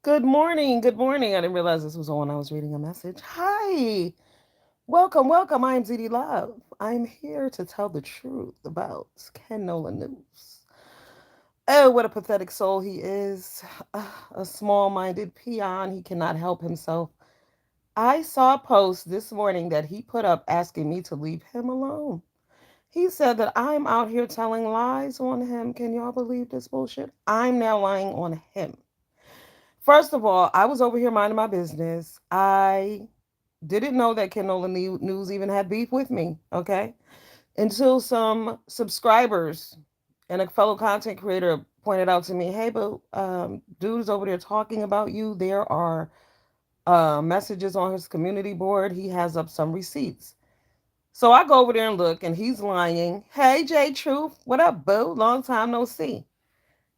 Good morning. Good morning. I didn't realize this was on. I was reading a message. Hi. Welcome, welcome. I am ZD Love. I'm here to tell the truth about Ken Nola news. Oh, what a pathetic soul he is. A small minded peon. He cannot help himself. I saw a post this morning that he put up asking me to leave him alone. He said that I'm out here telling lies on him. Can y'all believe this bullshit? I'm now lying on him. First of all, I was over here minding my business. I didn't know that Ken Nola News even had beef with me, okay? Until some subscribers and a fellow content creator pointed out to me, hey, but dude's over there talking about you. There are messages on his community board. He has up some receipts. So I go over there and look, and he's lying. Hey, J Truth, what up, boo? Long time no see.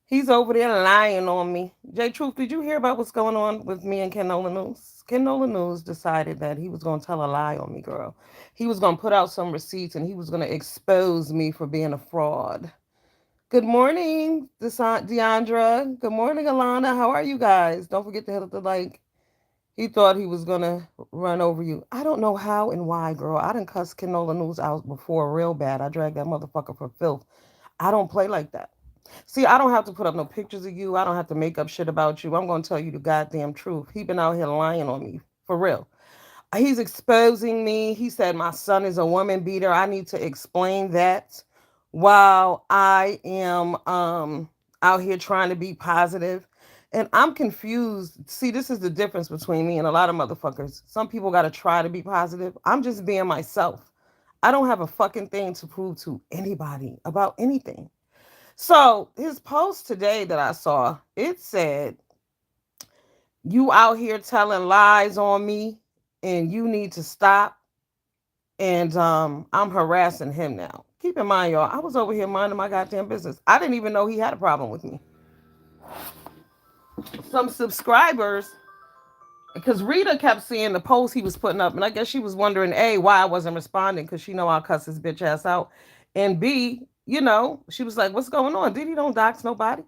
He's over there lying on me. J Truth, did you hear about what's going on with me and Ken Nola News? Ken Nola News decided that he was going to tell a lie on me, girl. He was going to put out some receipts and he was going to expose me for being a fraud. Good morning, Deandra. Good morning, Alana. How are you guys? Don't forget to hit the like. He thought he was going to run over you. I don't know how and why, girl. I done cuss Ken Nola News out before real bad. I dragged that motherfucker for filth. I don't play like that. See, I don't have to put up no pictures of you. I don't have to make up shit about you. I'm going to tell you the goddamn truth. He been out here lying on me. For real. He's exposing me. He said my son is a woman beater. I need to explain that while I am out here trying to be positive. And I'm confused. See, this is the difference between me and a lot of motherfuckers. Some people got to try to be positive. I'm just being myself. I don't have a fucking thing to prove to anybody about anything. So his post today that I saw, it said, you out here telling lies on me and you need to stop. And I'm harassing him now. Keep in mind, y'all, I was over here minding my goddamn business. I didn't even know he had a problem with me. Some subscribers, because Rita kept seeing the post he was putting up, and I guess she was wondering, A, why I wasn't responding, because she know I'll cuss his bitch ass out. And B, she was like, what's going on? Diddy don't dox nobody.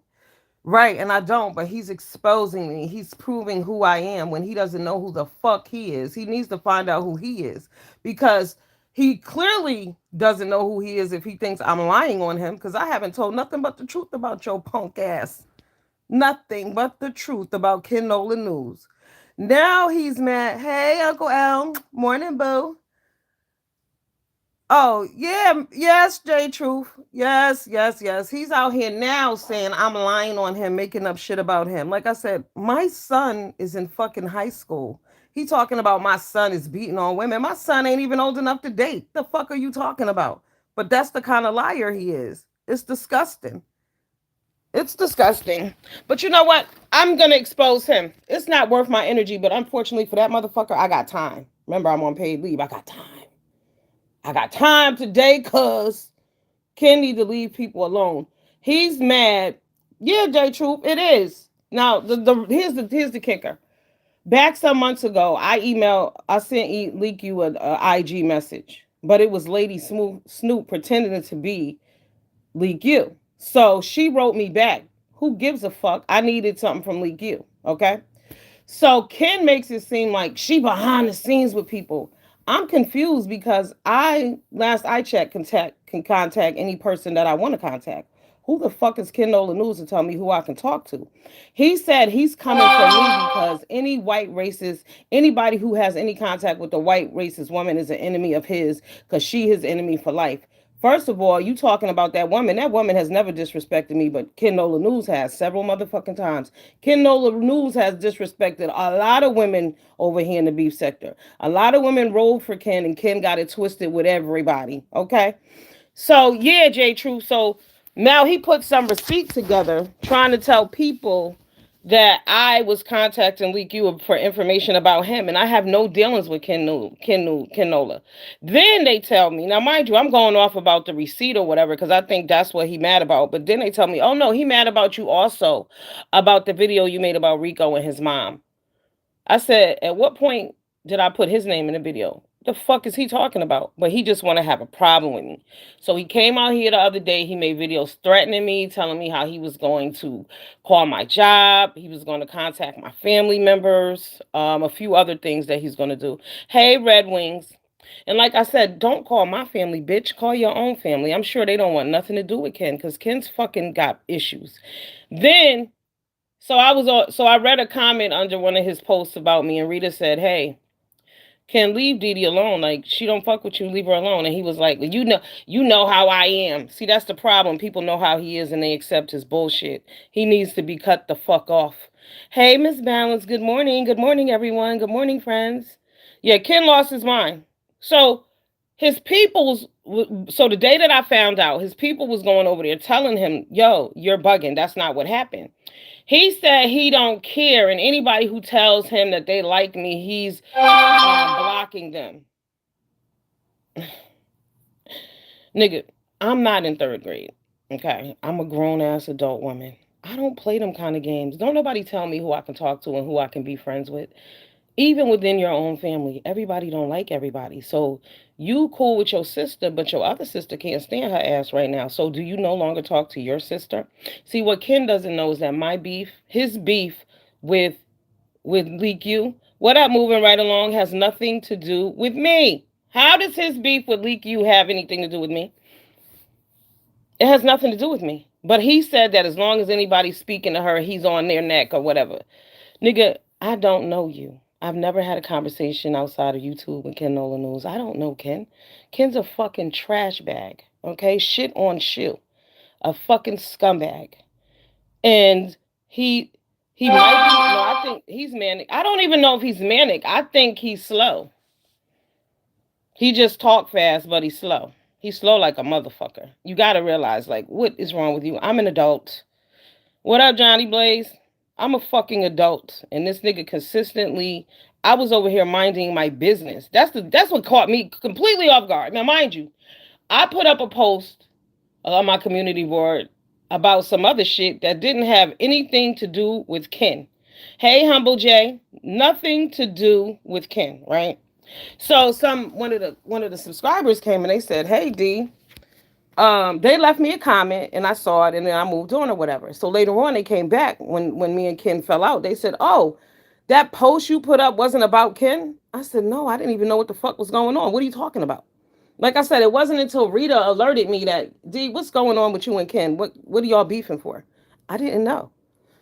Right, and I don't, but he's exposing me. He's proving who I am when he doesn't know who the fuck he is. He needs to find out who he is because he clearly doesn't know who he is if he thinks I'm lying on him because I haven't told nothing but the truth about your punk ass. Nothing but the truth about Ken Nola News. Now he's mad. Hey, Uncle Al. Morning, boo. Oh, yeah, yes, J Truth. Yes, yes, yes. He's out here now saying I'm lying on him, making up shit about him. Like I said, my son is in fucking high school. He talking about my son is beating on women. My son ain't even old enough to date. The fuck are you talking about? But that's the kind of liar he is. It's disgusting. It's disgusting. But you know what? I'm going to expose him. It's not worth my energy, but unfortunately for that motherfucker, I got time. Remember, I'm on paid leave. I got time. I got time today because Ken need to leave people alone. He's mad. Yeah, J Truth, it is. Now, here's the kicker. Back some months ago, I sent leak you a IG message, but it was Lady Snoop pretending to be Leak You. So she wrote me back. Who gives a fuck? I needed something from Leak You. Okay. So Ken makes it seem like she behind the scenes with people. I'm confused because last I checked can contact any person that I want to contact. Who the fuck is Ken Nola News to tell me who I can talk to? He said he's coming for me because anybody who has any contact with the white racist woman is an enemy of his because she his enemy for life. First of all, you talking about that woman. That woman has never disrespected me, but Ken Nola News has several motherfucking times. Ken Nola News has disrespected a lot of women over here in the beef sector. A lot of women rolled for Ken, and Ken got it twisted with everybody. Okay? So, yeah, J True. So now he put some receipt together trying to tell people that I was contacting Leak You for information about him, and I have no dealings with Ken Nola. Then they tell me, now mind you, I'm going off about the receipt or whatever because I think that's what he mad about. But then they tell me, oh no, he mad about you also about the video you made about Rico and his mom. I said, at what point did I put his name in the video? The fuck is he talking about? But he just want to have a problem with me. So he came out here the other day. He made videos threatening me, telling me how he was going to call my job. He was going to contact my family members. A few other things that he's going to do. Hey, Red Wings. And like I said, don't call my family, bitch. Call your own family. I'm sure they don't want nothing to do with Ken because Ken's fucking got issues. Then, so I read a comment under one of his posts about me, and Rita said, "Hey, can leave Dee Dee alone. Like she don't fuck with you, leave her alone." And he was like, well, you know how I am. See, that's the problem. People know how he is and they accept his bullshit. He needs to be cut the fuck off. Hey, Miss Balance, good morning. Good morning, everyone. Good morning, friends. Yeah, Ken lost his mind. So his people's so the day that I found out, his people was going over there telling him, yo, you're bugging. That's not what happened. He said he don't care, and anybody who tells him that they like me, he's blocking them. Nigga, I'm not in third grade. Okay, I'm a grown ass adult woman. I don't play them kind of games. Don't nobody tell me who I can talk to and who I can be friends with. Even within your own family, everybody don't like everybody. So you cool with your sister, but your other sister can't stand her ass right now. So do you no longer talk to your sister? See, what Ken doesn't know is that his beef with Leak You, what up, moving right along, has nothing to do with me. How does his beef with Leak You have anything to do with me? It has nothing to do with me. But he said that as long as anybody's speaking to her, he's on their neck or whatever. Nigga, I don't know you. I've never had a conversation outside of YouTube with Ken Nola News. I don't know Ken. Ken's a fucking trash bag. Okay? Shit on shoe. A fucking scumbag. And he he might be no, I think he's manic. I don't even know if he's manic. I think he's slow. He just talk fast, but he's slow. He's slow like a motherfucker. You gotta realize, like, what is wrong with you? I'm an adult. What up, Johnny Blaze? I'm a fucking adult, and this nigga consistently. I was over here minding my business. That's what caught me completely off guard. Now, mind you, I put up a post on my community board about some other shit that didn't have anything to do with Ken. Hey, Humble J, nothing to do with Ken, right? So one of the subscribers came and they said, "Hey D, they left me a comment and I saw it and then I moved on or whatever." So later on they came back when me and Ken fell out. They said, "Oh, that post you put up wasn't about Ken?" I said, "No, I didn't even know what the fuck was going on. What are you talking about?" Like I said, it wasn't until Rita alerted me that, "D, what's going on with you and Ken? What are y'all beefing for?" I didn't know.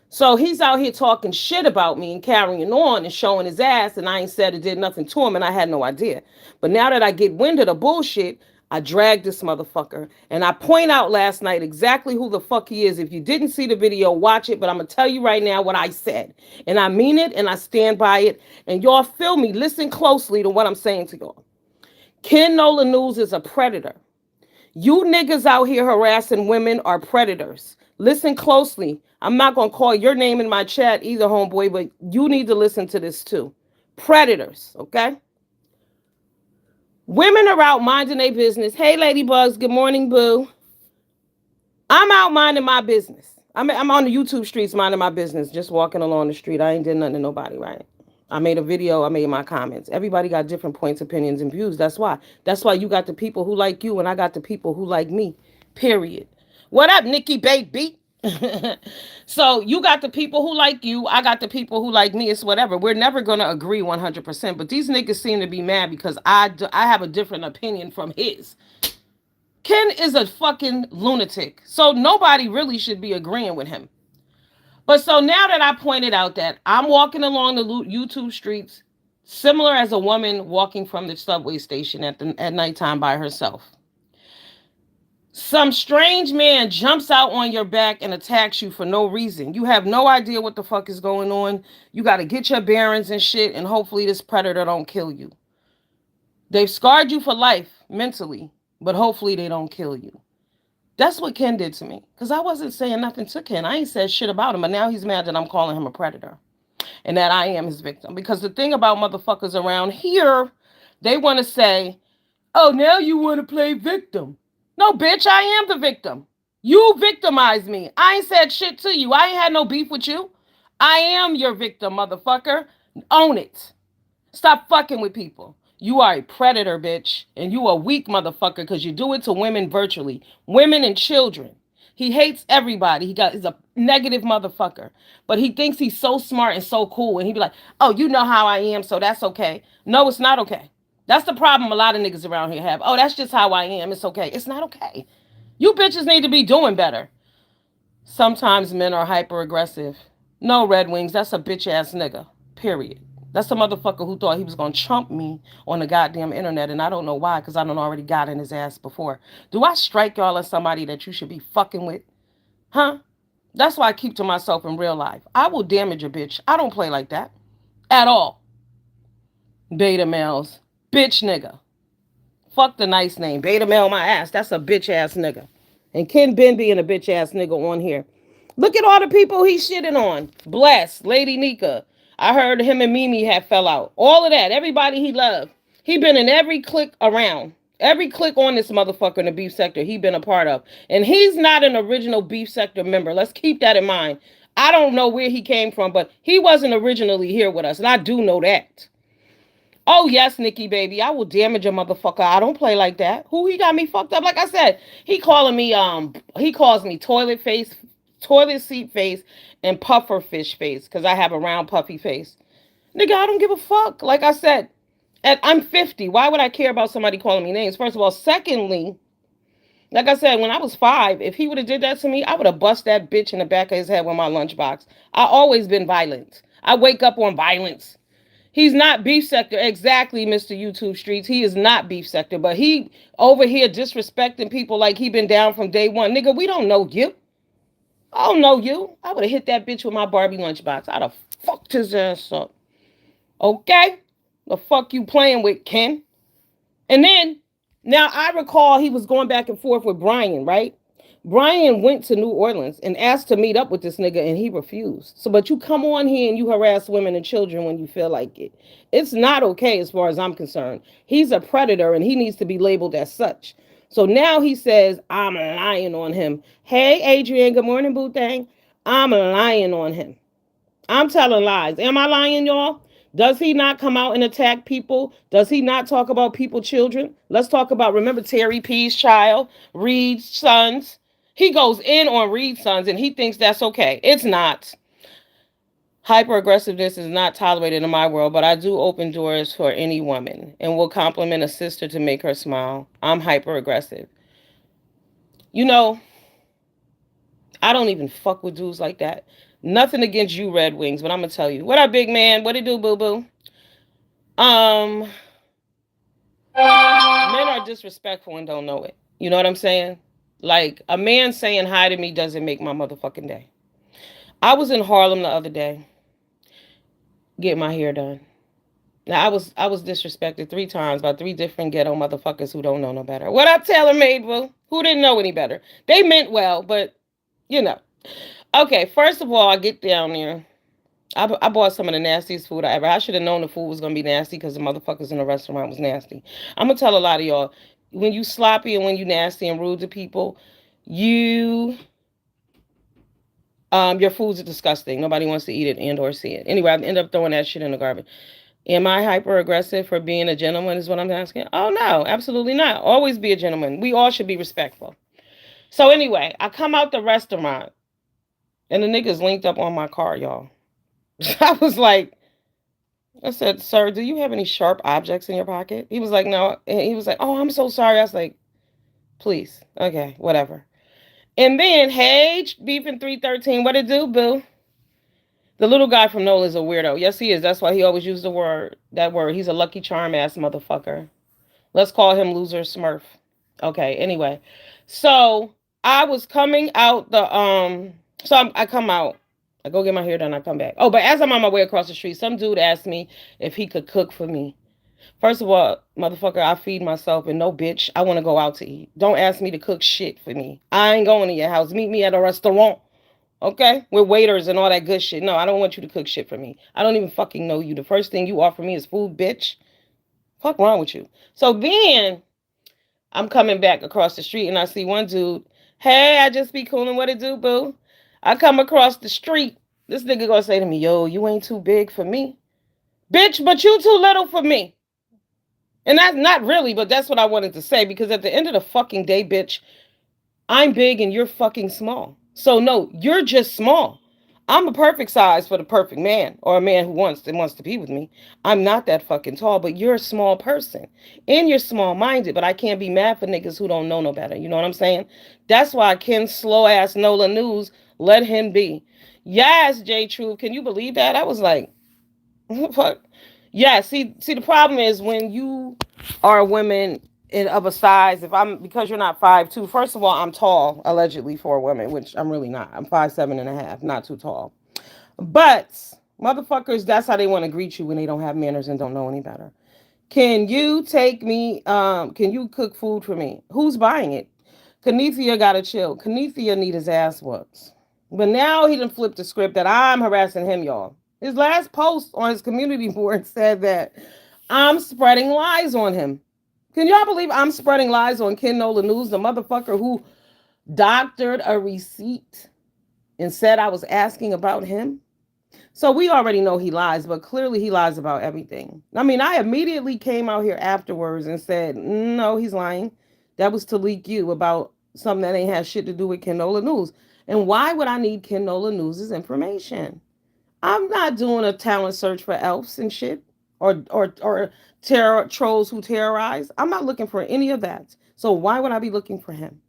So he's out here talking shit about me and carrying on and showing his ass, and I ain't said it did nothing to him, and I had no idea. But now that I get wind of the bullshit, I drag this motherfucker, and I point out last night exactly who the fuck he is. If you didn't see the video, watch it, but I'm gonna tell you right now what I said. And I mean it, and I stand by it, and y'all feel me. Listen closely to what I'm saying to y'all. Ken Nola News is a predator. You niggas out here harassing women are predators. Listen closely. I'm not going to call your name in my chat either, homeboy, but you need to listen to this too. Predators, okay? Women are out minding their business. Hey, ladybugs, good morning, boo. I'm out minding my business. I'm on the YouTube streets minding my business, just walking along the street. I ain't did nothing to nobody, right? I made a video. I made my comments. Everybody got different points, opinions, and views. That's why. That's why you got the people who like you, and I got the people who like me. Period. What up, Nikki baby? So you got the people who like you. I got the people who like me. It's whatever. We're never gonna agree 100%. But these niggas seem to be mad because I have a different opinion from his. Ken is a fucking lunatic. So nobody really should be agreeing with him. But so now that I pointed out that I'm walking along the YouTube streets, similar as a woman walking from the subway station at nighttime by herself, some strange man jumps out on your back and attacks you for no reason. You have no idea what the fuck is going on. You got to get your bearings and shit, and hopefully this predator don't kill you. They've scarred you for life mentally, but hopefully they don't kill you. That's what Ken did to me. Because I wasn't saying nothing to Ken. I ain't said shit about him, but now he's mad that I'm calling him a predator and that I am his victim. Because the thing about motherfuckers around here, they want to say, oh, now you want to play victim. No, bitch, I am the victim. You victimized me. I ain't said shit to you. I ain't had no beef with you. I am your victim, motherfucker. Own it. Stop fucking with people. You are a predator, bitch. And you a weak motherfucker because you do it to women virtually. Women and children. He hates everybody. He's a negative motherfucker. But he thinks he's so smart and so cool. And he be like, oh, you know how I am, so that's okay. No, it's not okay. That's the problem a lot of niggas around here have. Oh, that's just how I am. It's okay. It's not okay. You bitches need to be doing better. Sometimes men are hyper aggressive. No, Red Wings, that's a bitch ass nigga. Period. That's a motherfucker who thought he was gonna chump me on the goddamn internet, and I don't know why, because I done already got in his ass before. Do I strike y'all as somebody that you should be fucking with? Huh? That's why I keep to myself in real life. I will damage a bitch. I don't play like that. At all. Beta males. Bitch nigga. Fuck the nice name. Beta male my ass. That's a bitch ass nigga. And Ken Ben being a bitch ass nigga on here. Look at all the people he's shitting on. Bless, Lady Nika. I heard him and Mimi had fell out. All of that. Everybody he loved. He been in every clique around. Every clique on this motherfucker in the beef sector he been a part of. And he's not an original beef sector member. Let's keep that in mind. I don't know where he came from, but he wasn't originally here with us. And I do know that. Oh yes, Nikki baby, I will damage a motherfucker. I don't play like that. Who he got me fucked up? Like I said, he calls me toilet face, toilet seat face, and puffer fish face because I have a round puffy face. Nigga, I don't give a fuck. Like I said, I'm 50. Why would I care about somebody calling me names? First of all, secondly, like I said, when I was 5, if he would have did that to me, I would have bust that bitch in the back of his head with my lunchbox. I always been violent. I wake up on violence. He's not beef sector. Exactly, Mr. YouTube Streets. He is not beef sector, but he over here disrespecting people like he been down from day one. Nigga, we don't know you. I don't know you. I would have hit that bitch with my Barbie lunchbox. I'd have fucked his ass up. Okay? The fuck you playing with, Ken? And then, now I recall he was going back and forth with Brian, right? Brian went to New Orleans and asked to meet up with this nigga and he refused. So, but you come on here and you harass women and children when you feel like it. It's not okay as far as I'm concerned. He's a predator and he needs to be labeled as such. So now he says, I'm lying on him. Hey, Adrian, good morning, boo thing. I'm lying on him. I'm telling lies. Am I lying, y'all? Does he not come out and attack people? Does he not talk about people, children? Let's talk about, remember Terry P's child, Reed's sons. He goes in on Reed's sons and he thinks that's okay. It's not. Hyper aggressiveness is not tolerated in my world, but I do open doors for any woman and will compliment a sister to make her smile. I'm hyper aggressive. You know, I don't even fuck with dudes like that. Nothing against you, Red Wings, but I'm gonna tell you. What up, big man? What it do, boo boo? Um, Men are disrespectful and don't know it. You know what I'm saying? Like a man saying hi to me doesn't make my motherfucking day. I was in Harlem the other day, getting my hair done. Now I was disrespected 3 times by 3 different ghetto motherfuckers who don't know no better. What up, Taylor Made boo? Who didn't know any better? They meant well, but you know. Okay, first of all, I get down there. I bought some of the nastiest food I ever. I should have known the food was gonna be nasty because the motherfuckers in the restaurant was nasty. I'm gonna tell a lot of y'all, when you sloppy and when you nasty and rude to people, you your foods are disgusting. Nobody wants to eat it and or see it. Anyway, I end up throwing that shit in the garbage. Am I hyper aggressive for being a gentleman? Is what I'm asking. Oh no, absolutely not. Always be a gentleman. We all should be respectful. So anyway, I come out the restaurant and the niggas linked up on my car, y'all. I was like, I said, sir, do you have any sharp objects in your pocket? He was like, no. And he was like, oh, I'm so sorry. I was like, please. Okay, whatever. And then, hey, Beefing 313, what it do, boo? The little guy from Nola is a weirdo. Yes, he is. That's why he always used that word. He's a Lucky Charm ass motherfucker. Let's call him Loser Smurf. Okay, anyway. So I was coming out I come out. I go get my hair done, I come back. Oh, but as I'm on my way across the street, some dude asked me if he could cook for me. First of all, motherfucker, I feed myself and no bitch. I want to go out to eat. Don't ask me to cook shit for me. I ain't going to your house. Meet me at a restaurant. Okay? With waiters and all that good shit. No, I don't want you to cook shit for me. I don't even fucking know you. The first thing you offer me is food, bitch. Fuck wrong with you? So then I'm coming back across the street and I see one dude. Hey, I just be coolin'. What it do, boo? I come across the street. This nigga gonna say to me, yo, you ain't too big for me. Bitch, but you too little for me. And that's not really, but that's what I wanted to say because at the end of the fucking day, bitch, I'm big and you're fucking small. So no, you're just small. I'm a perfect size for the perfect man or a man who wants to be with me. I'm not that fucking tall, but you're a small person and you're small minded. But I can't be mad for niggas who don't know no better. You know what I'm saying? That's why Ken slow ass Nola News let him be. Yes, J True. Can you believe that? I was like, fuck. Yeah, see, the problem is when you are a woman of a size. If I'm because you're not 5'2". First of all, I'm tall allegedly for a woman, which I'm really not. I'm 5'7.5", not too tall. But motherfuckers, that's how they want to greet you when they don't have manners and don't know any better. Can you take me? Can you cook food for me? Who's buying it? Kanithia gotta chill. Kanithia need his ass whooped. But now he done flipped the script that I'm harassing him, y'all. His last post on his community board said that I'm spreading lies on him. Can y'all believe I'm spreading lies on Ken Nola News, the motherfucker who doctored a receipt and said I was asking about him? So we already know he lies, but clearly he lies about everything. I mean, I immediately came out here afterwards and said, no, he's lying. That was to leak you about something that ain't had shit to do with Ken Nola News. And why would I need Ken Nola News' information? I'm not doing a talent search for elves and shit or terror trolls who terrorize. I'm not looking for any of that. So why would I be looking for him?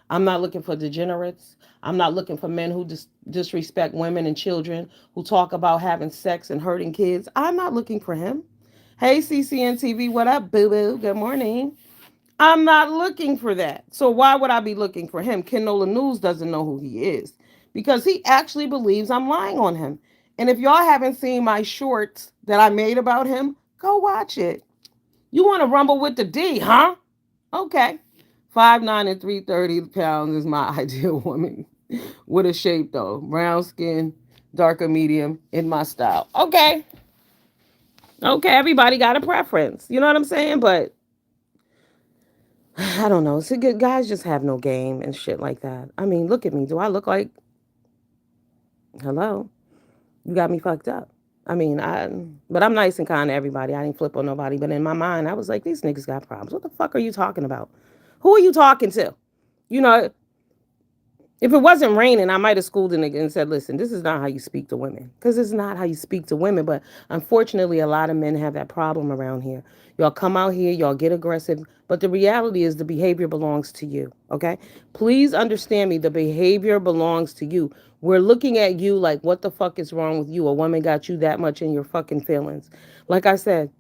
I'm not looking for degenerates. I'm not looking for men who disrespect women and children, who talk about having sex and hurting kids. I'm not looking for him. Hey, CCN what up, boo boo? Good morning. I'm not looking for that. So why would I be looking for him? Ken Nola News doesn't know who he is because he actually believes I'm lying on him. And if y'all haven't seen my shorts that I made about him, go watch it. You want to rumble with the D, huh? Okay. 5'9" and 330 pounds is my ideal woman. With a shape though. Brown skin, darker medium in my style. Okay. Okay, everybody got a preference. You know what I'm saying? But I don't know. So good guys just have no game and shit like that. I mean, look at me. Do I look like hello? You got me fucked up. I mean, but I'm nice and kind to everybody. I didn't flip on nobody. But in my mind, I was like, these niggas got problems. What the fuck are you talking about? Who are you talking to? You know, if it wasn't raining, I might have schooled a nigga and said, listen, this is not how you speak to women. Because it's not how you speak to women. But unfortunately, a lot of men have that problem around here. Y'all come out here, y'all get aggressive. But the reality is the behavior belongs to you. Okay? Please understand me. The behavior belongs to you. We're looking at you like, what the fuck is wrong with you? A woman got you that much in your fucking feelings. Like I said,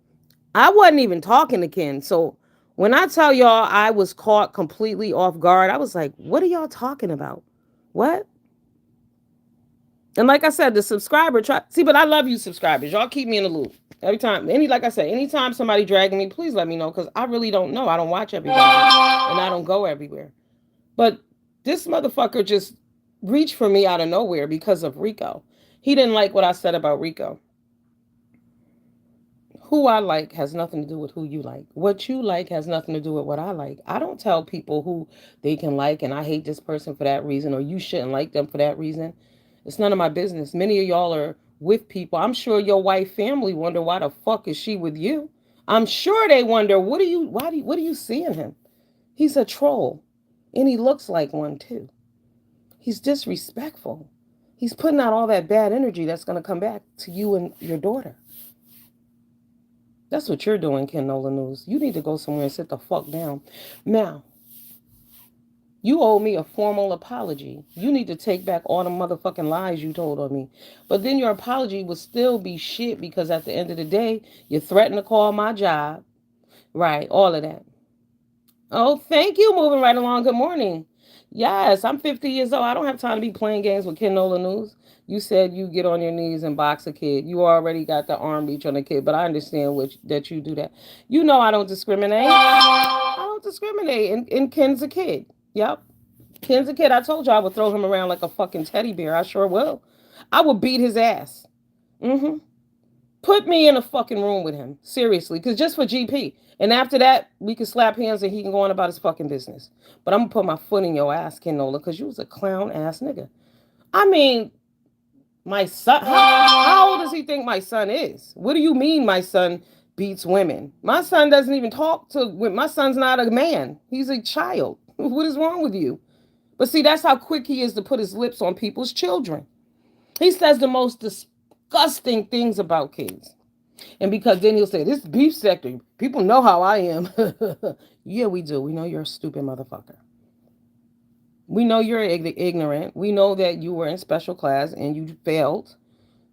I wasn't even talking to Ken. So when I tell y'all I was caught completely off guard, I was like, what are y'all talking about? What? And like I said, the subscriber try see, but I love you subscribers. Y'all keep me in the loop. Every time, like I said, anytime somebody dragging me, please let me know because I really don't know. I don't watch everybody and I don't go everywhere. But this motherfucker just reached for me out of nowhere because of Rico. He didn't like what I said about Rico. Who I like has nothing to do with who you like. What you like has nothing to do with what I like. I don't tell people who they can like and I hate this person for that reason or you shouldn't like them for that reason. It's none of my business. Many of y'all are with people. I'm sure your wife family wonder why the fuck is she with you? I'm sure they wonder what do you see in him? He's a troll. And he looks like one too. He's disrespectful. He's putting out all that bad energy that's going to come back to you and your daughter. That's what you're doing, Ken Nola News. You need to go somewhere and sit the fuck down. Now, you owe me a formal apology. You need to take back all the motherfucking lies you told on me. But then your apology would still be shit because at the end of the day, you threatened to call my job. Right, all of that. Oh, thank you. Moving right along. Good morning. Yes, I'm 50 years old. I don't have time to be playing games with Ken Nola News. You said you get on your knees and box a kid. You already got the arm reach on a kid, but I understand that you do that. You know I don't discriminate. I don't discriminate. And Ken's a kid. Yep. Ken's a kid. I told you I would throw him around like a fucking teddy bear. I sure will. I will beat his ass. Mm-hmm. Put me in a fucking room with him. Seriously. Because just for GP. And after that, we can slap hands and he can go on about his fucking business. But I'm going to put my foot in your ass, Ken Nola, because you was a clown ass nigga. I mean, my son, how old does he think my son is? What do you mean my son beats women. My son doesn't even talk to my son's not a man. He's a child. What is wrong with you? But see, that's how quick he is to put his lips on people's children. He says the most disgusting things about kids. And because then he'll say, this beef sector, people know how I am. Yeah, we do. We know you're a stupid motherfucker. We know you're ignorant. We know that you were in special class and you failed.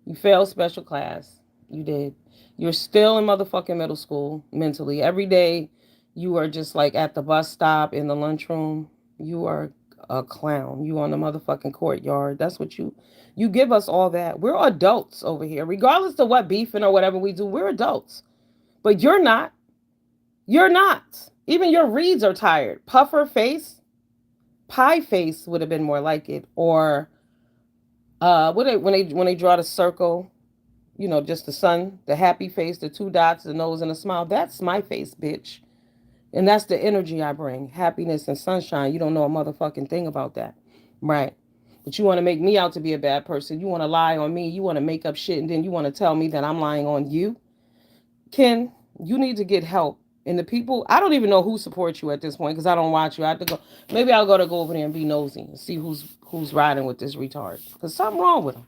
You failed special class. You did. You're still in motherfucking middle school mentally. Every day you are just like at the bus stop, in the lunchroom. You are a clown. You on the motherfucking courtyard. That's what you give us all that. We're adults over here. Regardless of what beefing or whatever we do, we're adults. But you're not. You're not. Even your reads are tired. Puffer face, pie face would have been more like it. Or when they draw the circle, just the sun, the happy face, the two dots, the nose, and a smile. That's my face, bitch. And that's the energy I bring. Happiness and sunshine. You don't know a motherfucking thing about that. Right. But you want to make me out to be a bad person. You want to lie on me. You want to make up shit. And then you want to tell me that I'm lying on you. Ken, you need to get help. And the people, I don't even know who supports you at this point because I don't watch you. I have to go. Maybe I'll go over there and be nosy and see who's riding with this retard. Because something wrong with him.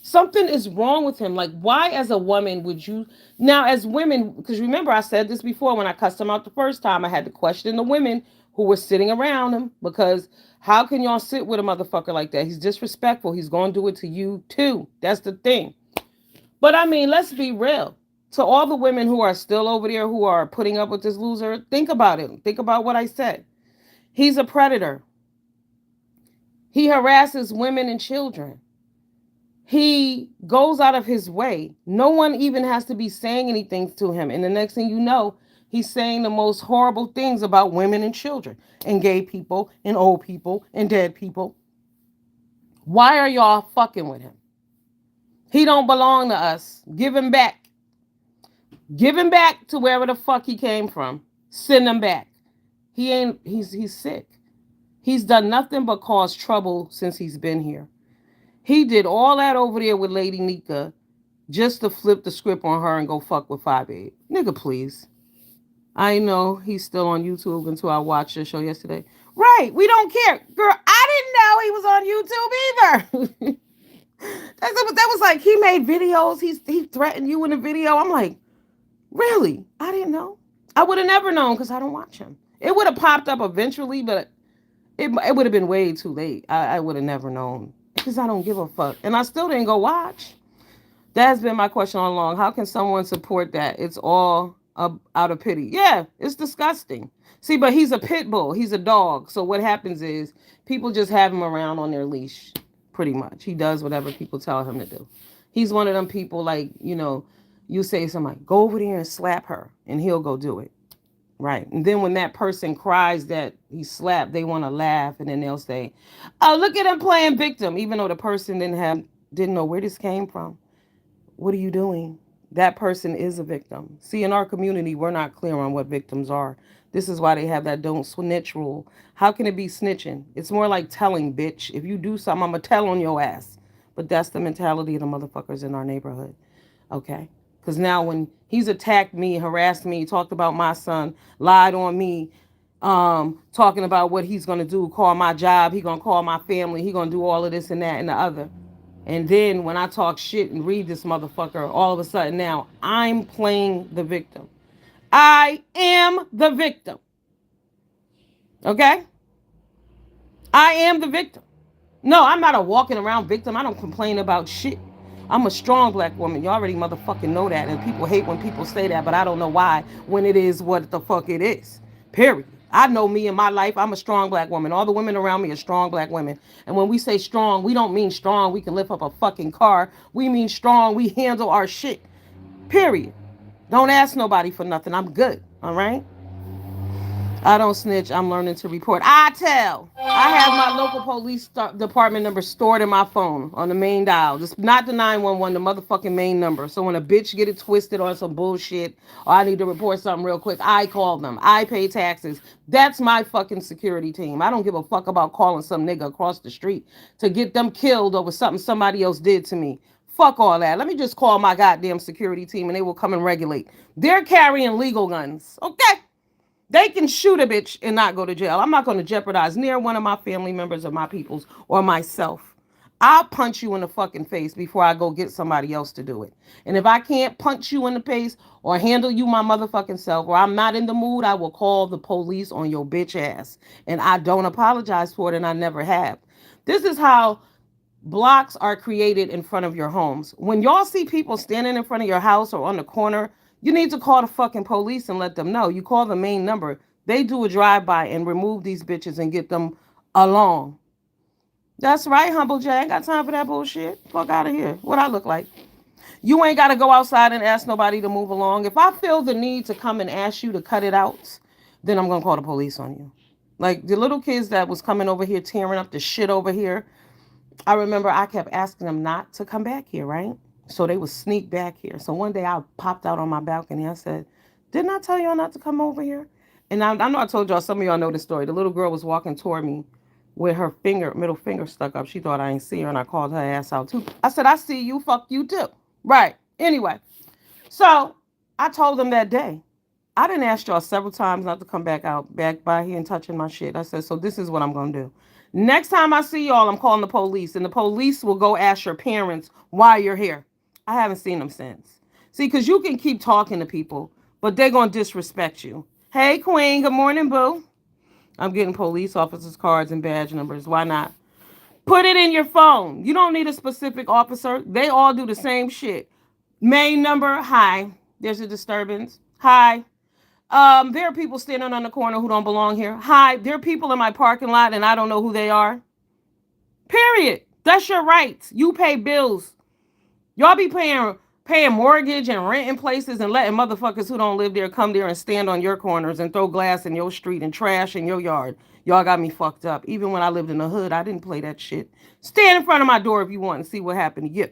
Something is wrong with him. Like, why, as a woman, would you now, as women? Because remember, I said this before when I cussed him out the first time. I had to question the women who were sitting around him because how can y'all sit with a motherfucker like that? He's disrespectful. He's going to do it to you too. That's the thing. But I mean, let's be real. To all the women who are still over there who are putting up with this loser, think about it. Think about what I said. He's a predator. He harasses women and children. He goes out of his way. No one even has to be saying anything to him. And the next thing you know, he's saying the most horrible things about women and children and gay people and old people and dead people. Why are y'all fucking with him? He don't belong to us. Give him back. Give him back to wherever the fuck he came from. Send him back. He's sick. He's done nothing but cause trouble since he's been here. He did all that over there with Lady Nika just to flip the script on her and go fuck with 5'8". Nigga, please. I know he's still on YouTube until I watched the show yesterday. Right, we don't care. Girl, I didn't know he was on YouTube either. that was like, he made videos. He threatened you in a video. I'm like, really? I didn't know. I would have never known because I don't watch him. It would have popped up eventually, but it would have been way too late. I would have never known because I don't give a fuck. And I still didn't go watch. That has been my question all along. How can someone support that? It's all out of pity. Yeah, it's disgusting. See, but he's a pit bull. He's a dog. So what happens is people just have him around on their leash, pretty much. He does whatever people tell him to do. He's one of them people like, you say something like, go over there and slap her, and he'll go do it. Right. And then when that person cries that he slapped, they want to laugh, and then they'll say, oh, look at him playing victim, even though the person didn't know where this came from. What are you doing? That person is a victim. See, in our community, we're not clear on what victims are. This is why they have that don't snitch rule. How can it be snitching? It's more like telling, bitch. If you do something, I'm going to tell on your ass. But that's the mentality of the motherfuckers in our neighborhood. Okay? Because now when he's attacked me, harassed me, talked about my son, lied on me, talking about what he's going to do, call my job, he going to call my family, he going to do all of this and that and the other. And then when I talk shit and read this motherfucker, all of a sudden now I'm playing the victim. I am the victim. Okay? I am the victim. No, I'm not a walking around victim. I don't complain about shit. I'm a strong black woman. You already motherfucking know that. And people hate when people say that, but I don't know why when it is what the fuck it is. Period. I know me in my life. I'm a strong black woman. All the women around me are strong black women. And when we say strong, we don't mean strong. We can lift up a fucking car. We mean strong. We handle our shit. Period. Don't ask nobody for nothing. I'm good. All right? I don't snitch. I'm learning to report. I tell. I have my local police department number stored in my phone on the main dial. Just not the 911, the motherfucking main number. So when a bitch get it twisted on some bullshit or I need to report something real quick, I call them. I pay taxes. That's my fucking security team. I don't give a fuck about calling some nigga across the street to get them killed over something somebody else did to me. Fuck all that. Let me just call my goddamn security team and they will come and regulate. They're carrying legal guns. Okay? They can shoot a bitch and not go to jail. I'm not going to jeopardize near one of my family members or my peoples or myself. I'll punch you in the fucking face before I go get somebody else to do it. And if I can't punch you in the face or handle you my motherfucking self or I'm not in the mood, I will call the police on your bitch ass. And I don't apologize for it and I never have. This is how blocks are created in front of your homes. When y'all see people standing in front of your house or on the corner, you need to call the fucking police and let them know. You call the main number. They do a drive-by and remove these bitches and get them along. That's right, Humble J. I ain't got time for that bullshit. Fuck out of here. What I look like. You ain't got to go outside and ask nobody to move along. If I feel the need to come and ask you to cut it out, then I'm going to call the police on you. Like the little kids that was coming over here tearing up the shit over here, I remember I kept asking them not to come back here, right? So they would sneak back here. So one day I popped out on my balcony. I said, didn't I tell y'all not to come over here? And I know I told y'all, some of y'all know the story. The little girl was walking toward me with her middle finger stuck up. She thought I ain't see her and I called her ass out too. I said, I see you, fuck you too. Right. Anyway, so I told them that day. I didn't ask y'all several times not to come back by here and touching my shit. I said, so this is what I'm going to do. Next time I see y'all, I'm calling the police, and the police will go ask your parents why you're here. I haven't seen them since. See, because you can keep talking to people, but they're going to disrespect you. Hey, Queen. Good morning, boo. I'm getting police officers' cards and badge numbers. Why not? Put it in your phone. You don't need a specific officer. They all do the same shit. Main number, hi. There's a disturbance. Hi. There are people standing on the corner who don't belong here. Hi, there are people in my parking lot and I don't know who they are. Period. That's your rights. You pay bills. Y'all be paying mortgage and rent in places and letting motherfuckers who don't live there come there and stand on your corners and throw glass in your street and trash in your yard. Y'all got me fucked up. Even when I lived in the hood, I didn't play that shit. Stand in front of my door if you want and see what happened to you.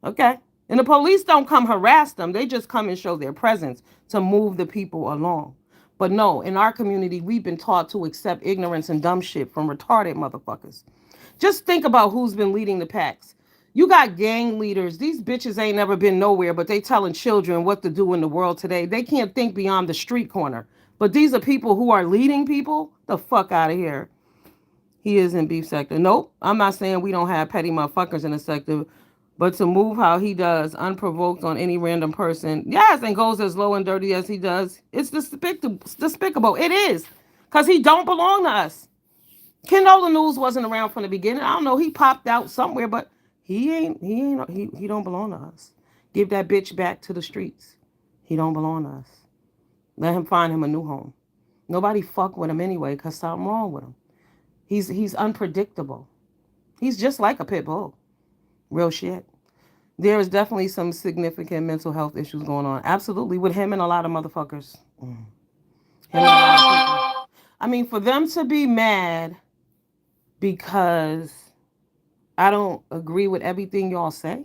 Okay? And the police don't come harass them. They just come and show their presence to move the people along. But no, in our community, we've been taught to accept ignorance and dumb shit from retarded motherfuckers. Just think about who's been leading the packs. You got gang leaders. These bitches ain't never been nowhere, but they telling children what to do in the world today. They can't think beyond the street corner. But these are people who are leading people. The fuck out of here. He is in beef sector. Nope. I'm not saying we don't have petty motherfuckers in the sector. But to move how he does, unprovoked on any random person, yes, and goes as low and dirty as he does, it's despicable. It is. Because he don't belong to us. Ken Nola News wasn't around from the beginning. I don't know. He popped out somewhere, but he don't belong to us. Give that bitch back to the streets. He don't belong to us. Let him find him a new home. Nobody fuck with him anyway because something wrong with him. He's unpredictable. He's just like a pit bull. Real shit. There is definitely some significant mental health issues going on. Absolutely. With him and a lot of motherfuckers. Him and a lot of people. I mean, for them to be mad because I don't agree with everything y'all say,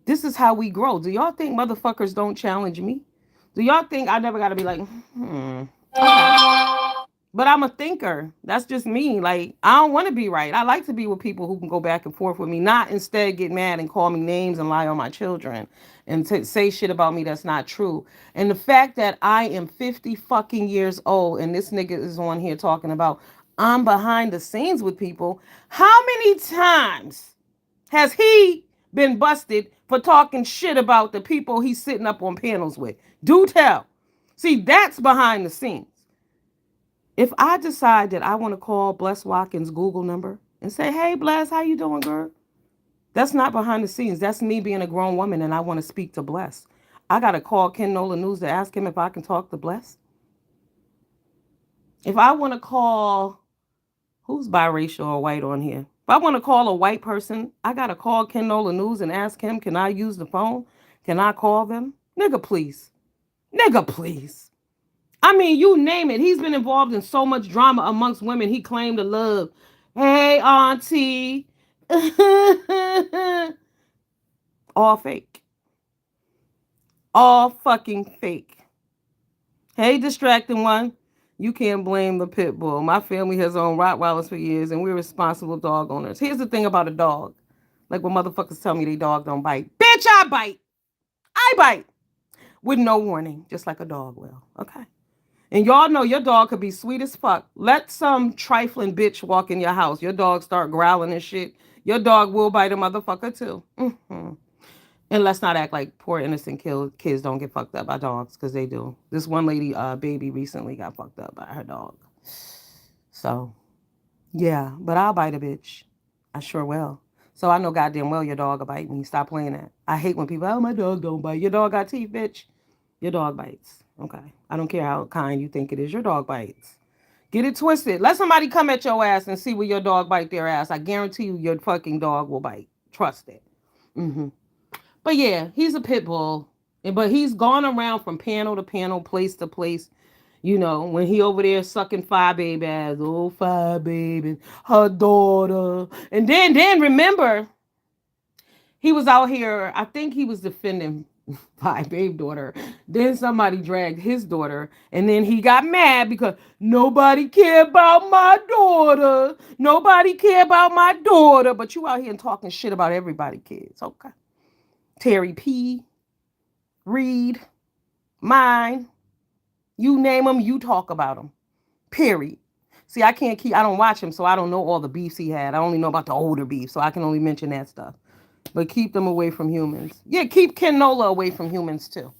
this is how we grow. Do y'all think motherfuckers don't challenge me? Do y'all think I never got to be like, okay. But I'm a thinker. That's just me. Like, I don't want to be right. I like to be with people who can go back and forth with me, not instead get mad and call me names and lie on my children and say shit about me that's not true. And the fact that I am 50 fucking years old and this nigga is on here talking about I'm behind the scenes with people. How many times has he been busted for talking shit about the people he's sitting up on panels with? Do tell. See, that's behind the scenes. If I decide that I want to call Bless Watkins' Google number and say, hey, Bless, how you doing, girl? That's not behind the scenes. That's me being a grown woman and I want to speak to Bless. I got to call Ken Nola News to ask him if I can talk to Bless. If I want to call, who's biracial or white on here? If I want to call a white person, I got to call Ken Nola News and ask him, can I use the phone? Can I call them? Nigga, please. Nigga, please. I mean, you name it. He's been involved in so much drama amongst women he claimed to love. Hey, auntie. All fake. All fucking fake. Hey, distracting one. You can't blame the pit bull. My family has owned Rottweilers for years, and we're responsible dog owners. Here's the thing about a dog. Like when motherfuckers tell me they dog don't bite. Bitch, I bite. I bite. With no warning, just like a dog will. Okay. And y'all know your dog could be sweet as fuck. Let some trifling bitch walk in your house. Your dog start growling and shit. Your dog will bite a motherfucker too. And let's not act like poor innocent kids don't get fucked up by dogs, because they do. This one lady, baby, recently got fucked up by her dog. So yeah, but I'll bite a bitch. I sure will. So I know goddamn well your dog will bite me. Stop playing that. I hate when people, oh, my dog don't bite. Your dog got teeth, bitch. Your dog bites. Okay. I don't care how kind you think it is. Your dog bites. Get it twisted. Let somebody come at your ass and see where your dog bite their ass. I guarantee you your fucking dog will bite. Trust it. hmm But yeah, he's a pit bull. But he's gone around from panel to panel, place to place. You know, when he over there sucking Five Baby ass, oh Five Baby, her daughter. And then remember, he was out here, I think he was defending Five Baby daughter. Then somebody dragged his daughter, and then he got mad because nobody cared about my daughter. Nobody cared about my daughter. But you out here and talking shit about everybody kids. Okay. Terry P, Reed, mine, you name them, you talk about them. Period. See, I don't watch him, so I don't know all the beefs he had. I only know about the older beef, so I can only mention that stuff. But keep them away from humans. Yeah, keep Ken Nola away from humans too.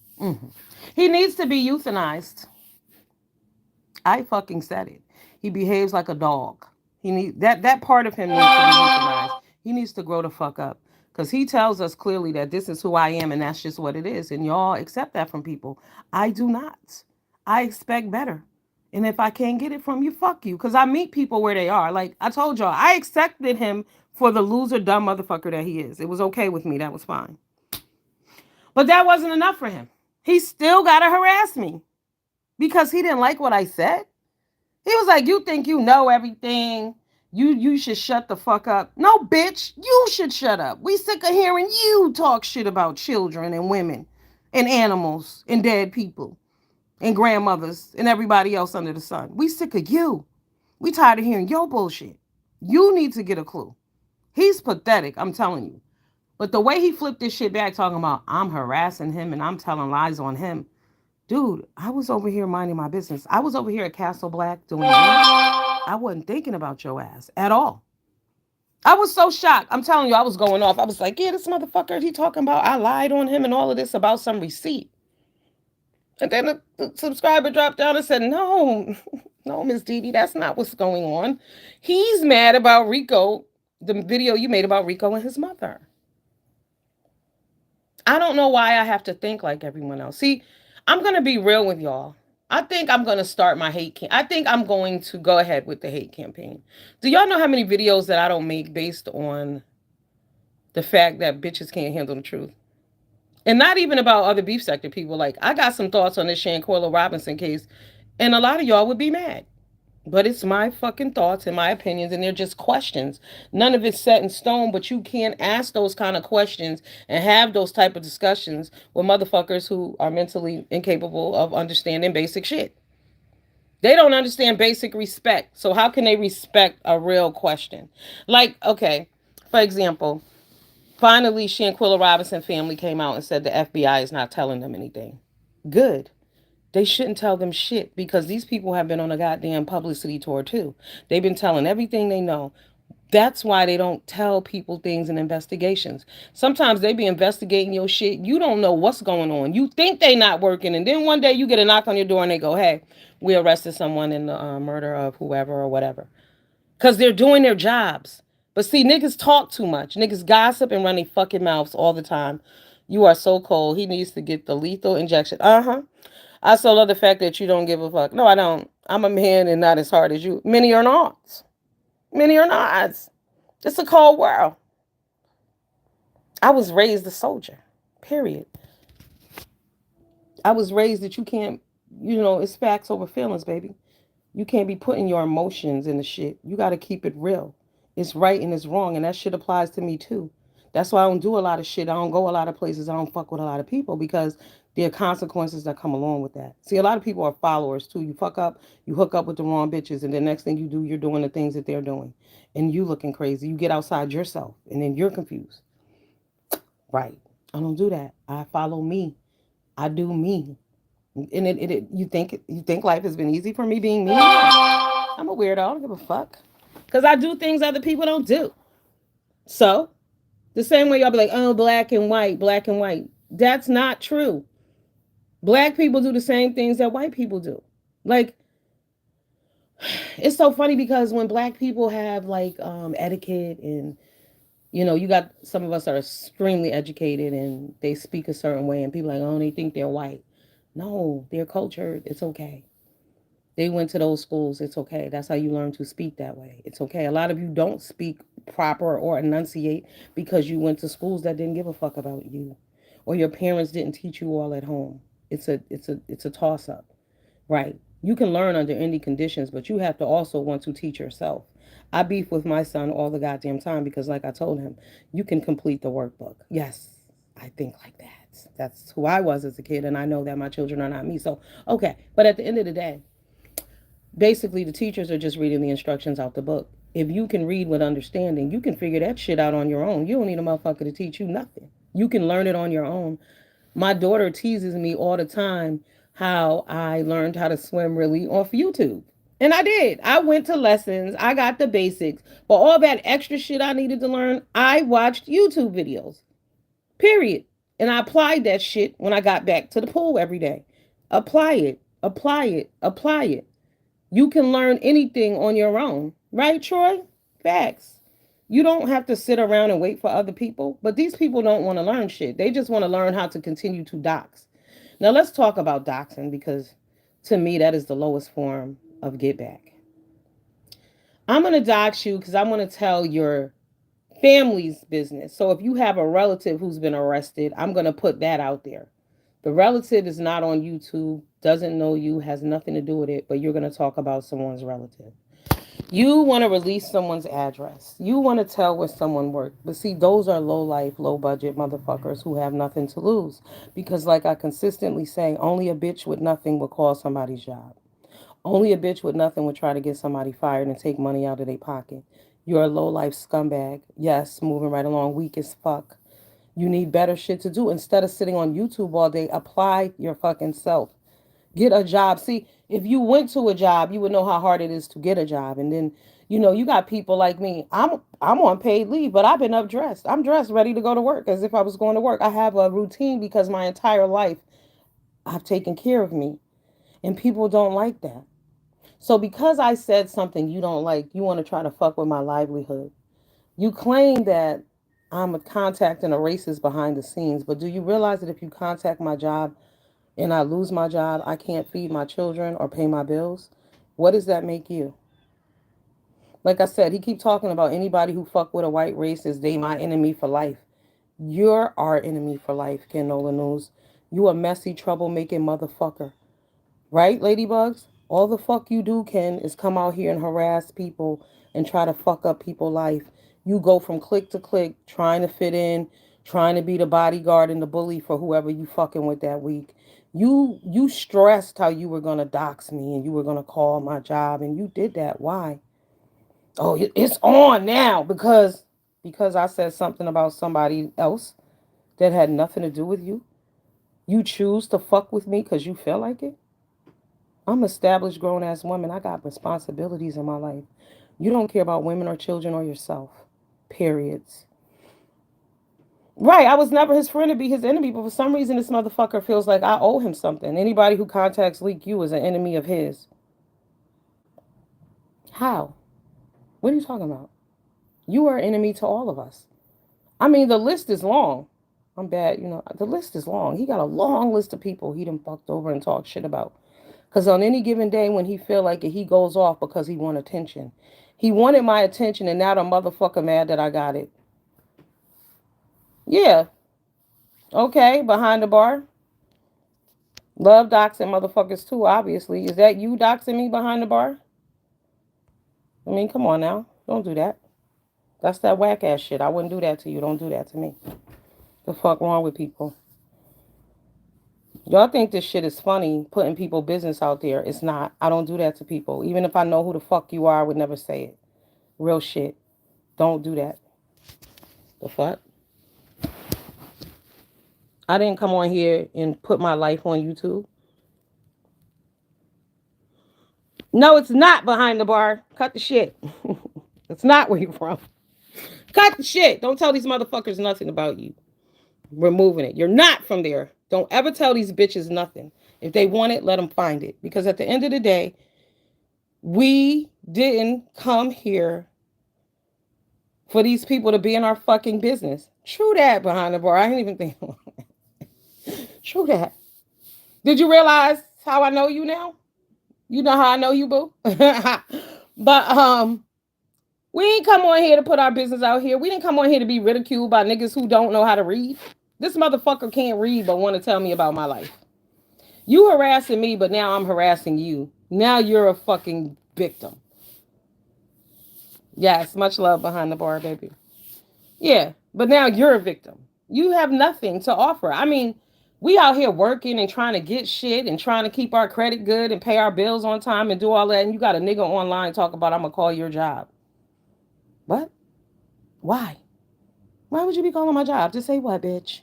He needs to be euthanized. I fucking said it. He behaves like a dog. That part of him needs to be euthanized. He needs to grow the fuck up. Because he tells us clearly that this is who I am and that's just what it is. And y'all accept that from people. I do not. I expect better. And if I can't get it from you, fuck you. Because I meet people where they are. Like I told y'all, I accepted him for the loser, dumb motherfucker that he is. It was okay with me. That was fine. But that wasn't enough for him. He still got to harass me because he didn't like what I said. He was like, you think you know everything. You should shut the fuck up. No, bitch, you should shut up. We sick of hearing you talk shit about children and women and animals and dead people and grandmothers and everybody else under the sun. We sick of you. We tired of hearing your bullshit. You need to get a clue. He's pathetic, I'm telling you. But the way he flipped this shit back talking about I'm harassing him and I'm telling lies on him. Dude, I was over here minding my business. I was over here at Castle Black doing this. I wasn't thinking about your ass at all. I was so shocked. I'm telling you, I was going off. I was like, yeah, this motherfucker, he talking about I lied on him and all of this about some receipt. And then the subscriber dropped down and said, no, no, Miss Dee Dee, that's not what's going on. He's mad about Rico, the video you made about Rico and his mother. I don't know why I have to think like everyone else. See, I'm going to be real with y'all. I think I'm going to start my hate campaign. I think I'm going to go ahead with the hate campaign. Do y'all know how many videos that I don't make based on the fact that bitches can't handle the truth? And not even about other beef sector people. Like, I got some thoughts on this Shanquella Robinson case, and a lot of y'all would be mad. But it's my fucking thoughts and my opinions, and they're just questions. None of it's set in stone, but you can't ask those kind of questions and have those type of discussions with motherfuckers who are mentally incapable of understanding basic shit. They don't understand basic respect. So how can they respect a real question? Like, okay, for example, finally Shanquella Robinson family came out and said the FBI is not telling them anything. Good. They shouldn't tell them shit because these people have been on a goddamn publicity tour too. They've been telling everything they know. That's why they don't tell people things in investigations. Sometimes they be investigating your shit. You don't know what's going on. You think they not working, and then one day you get a knock on your door and they go, "Hey, we arrested someone in the murder of whoever or whatever," because they're doing their jobs. But see, niggas talk too much. Niggas gossip and run their fucking mouths all the time. You are so cold. He needs to get the lethal injection. I still love the fact that you don't give a fuck. No, I don't. I'm a man and not as hard as you. Many are not. Many are not. It's a cold world. I was raised a soldier. Period. I was raised that you can't, it's facts over feelings, baby. You can't be putting your emotions in the shit. You got to keep it real. It's right and it's wrong. And that shit applies to me too. That's why I don't do a lot of shit. I don't go a lot of places. I don't fuck with a lot of people because There are consequences that come along with that. See, a lot of people are followers too. You fuck up, you hook up with the wrong bitches, and the next thing you do, you're doing the things that they're doing. And you looking crazy. You get outside yourself, and then you're confused. Right. I don't do that. I follow me. I do me. And you think life has been easy for me being me? I'm a weirdo. I don't give a fuck. Because I do things other people don't do. So, the same way y'all be like, oh, black and white, black and white. That's not true. Black people do the same things that white people do. Like, it's so funny because when black people have like etiquette and you got some of us are extremely educated and they speak a certain way and people are like, oh, they think they're white. No, they're cultured. It's okay. They went to those schools. It's okay. That's how you learn to speak that way. It's okay. A lot of you don't speak proper or enunciate because you went to schools that didn't give a fuck about you, or your parents didn't teach you all at home. It's a toss up, right? You can learn under any conditions, but you have to also want to teach yourself. I beef with my son all the goddamn time because, like I told him, you can complete the workbook. Yes, I think like that. That's who I was as a kid, and I know that my children are not me. So, okay. But at the end of the day, basically the teachers are just reading the instructions out the book. If you can read with understanding, you can figure that shit out on your own. You don't need a motherfucker to teach you nothing. You can learn it on your own. My daughter teases me all the time how I learned how to swim really off YouTube. And I did. I went to lessons. I got the basics. But all that extra shit I needed to learn, I watched YouTube videos. Period. And I applied that shit when I got back to the pool every day. Apply it. Apply it. Apply it. You can learn anything on your own, right, Troy? Facts. You don't have to sit around and wait for other people, but these people don't want to learn shit. They just want to learn how to continue to dox. Now, let's talk about doxing because to me, that is the lowest form of get back. I'm going to dox you because I want to tell your family's business. So if you have a relative who's been arrested, I'm going to put that out there. The relative is not on YouTube, doesn't know you, has nothing to do with it, but you're going to talk about someone's relative. You want to release someone's address. You want to tell where someone worked. But see, those are low life, low budget motherfuckers who have nothing to lose. Because, like I consistently say, only a bitch with nothing would call somebody's job. Only a bitch with nothing would try to get somebody fired and take money out of their pocket. You're a low life scumbag. Yes, moving right along, weak as fuck. You need better shit to do. Instead of sitting on YouTube all day, apply your fucking self. Get a job. See, if you went to a job, you would know how hard it is to get a job. And then, you got people like me. I'm on paid leave, but I've been up dressed. I'm dressed ready to go to work as if I was going to work. I have a routine because my entire life I've taken care of me. And people don't like that. So because I said something you don't like, you want to try to fuck with my livelihood. You claim that I'm a contacting a racist behind the scenes, but do you realize that if you contact my job and I lose my job, I can't feed my children or pay my bills? What does that make you? Like I said, he keep talking about anybody who fuck with a white racist, they my enemy for life. You're our enemy for life, Ken Nola News. You a messy, troublemaking motherfucker. Right, ladybugs? All the fuck you do, Ken, is come out here and harass people and try to fuck up people's life. You go from click to click, trying to fit in, trying to be the bodyguard and the bully for whoever you fucking with that week. You stressed how you were gonna dox me and you were gonna call my job and you did that. Why? Oh, it's on now because I said something about somebody else that had nothing to do with you. You choose to fuck with me because you feel like it. I'm an established grown ass woman. I got responsibilities in my life. You don't care about women or children or yourself. Periods. Right, I was never his friend to be his enemy, but for some reason this motherfucker feels like I owe him something. Anybody who contacts Leak You is an enemy of his. How? What are you talking about? You are an enemy to all of us. I mean, the list is long. I'm bad, the list is long. He got a long list of people he done fucked over and talked shit about. Because on any given day when he feel like it, he goes off because he want attention. He wanted my attention and now the motherfucker mad that I got it. Yeah. Okay, behind the bar. Love doxing motherfuckers too, obviously. Is that you doxing me behind the bar? I mean, come on now. Don't do that. That's that whack ass shit. I wouldn't do that to you. Don't do that to me. The fuck wrong with people? Y'all think this shit is funny, putting people business out there. It's not. I don't do that to people. Even if I know who the fuck you are, I would never say it. Real shit. Don't do that. The fuck? I didn't come on here and put my life on YouTube. No, it's not behind the bar. Cut the shit. It's not where you're from. Cut the shit. Don't tell these motherfuckers nothing about you. We're moving it. You're not from there. Don't ever tell these bitches nothing. If they want it, let them find it. Because at the end of the day, we didn't come here for these people to be in our fucking business. True that behind the bar. I didn't even think. True that. Did you realize how I know you now? You know how I know you, boo? But we ain't come on here to put our business out here. We didn't come on here to be ridiculed by niggas who don't know how to read. This motherfucker can't read but want to tell me about my life. You harassing me, but now I'm harassing you. Now you're a fucking victim. Yes, much love behind the bar, baby. Yeah, but now you're a victim. You have nothing to offer. I mean, we out here working and trying to get shit and trying to keep our credit good and pay our bills on time and do all that. And you got a nigga online talk about I'm gonna call your job. What? Why? Why would you be calling my job? Just say what, bitch?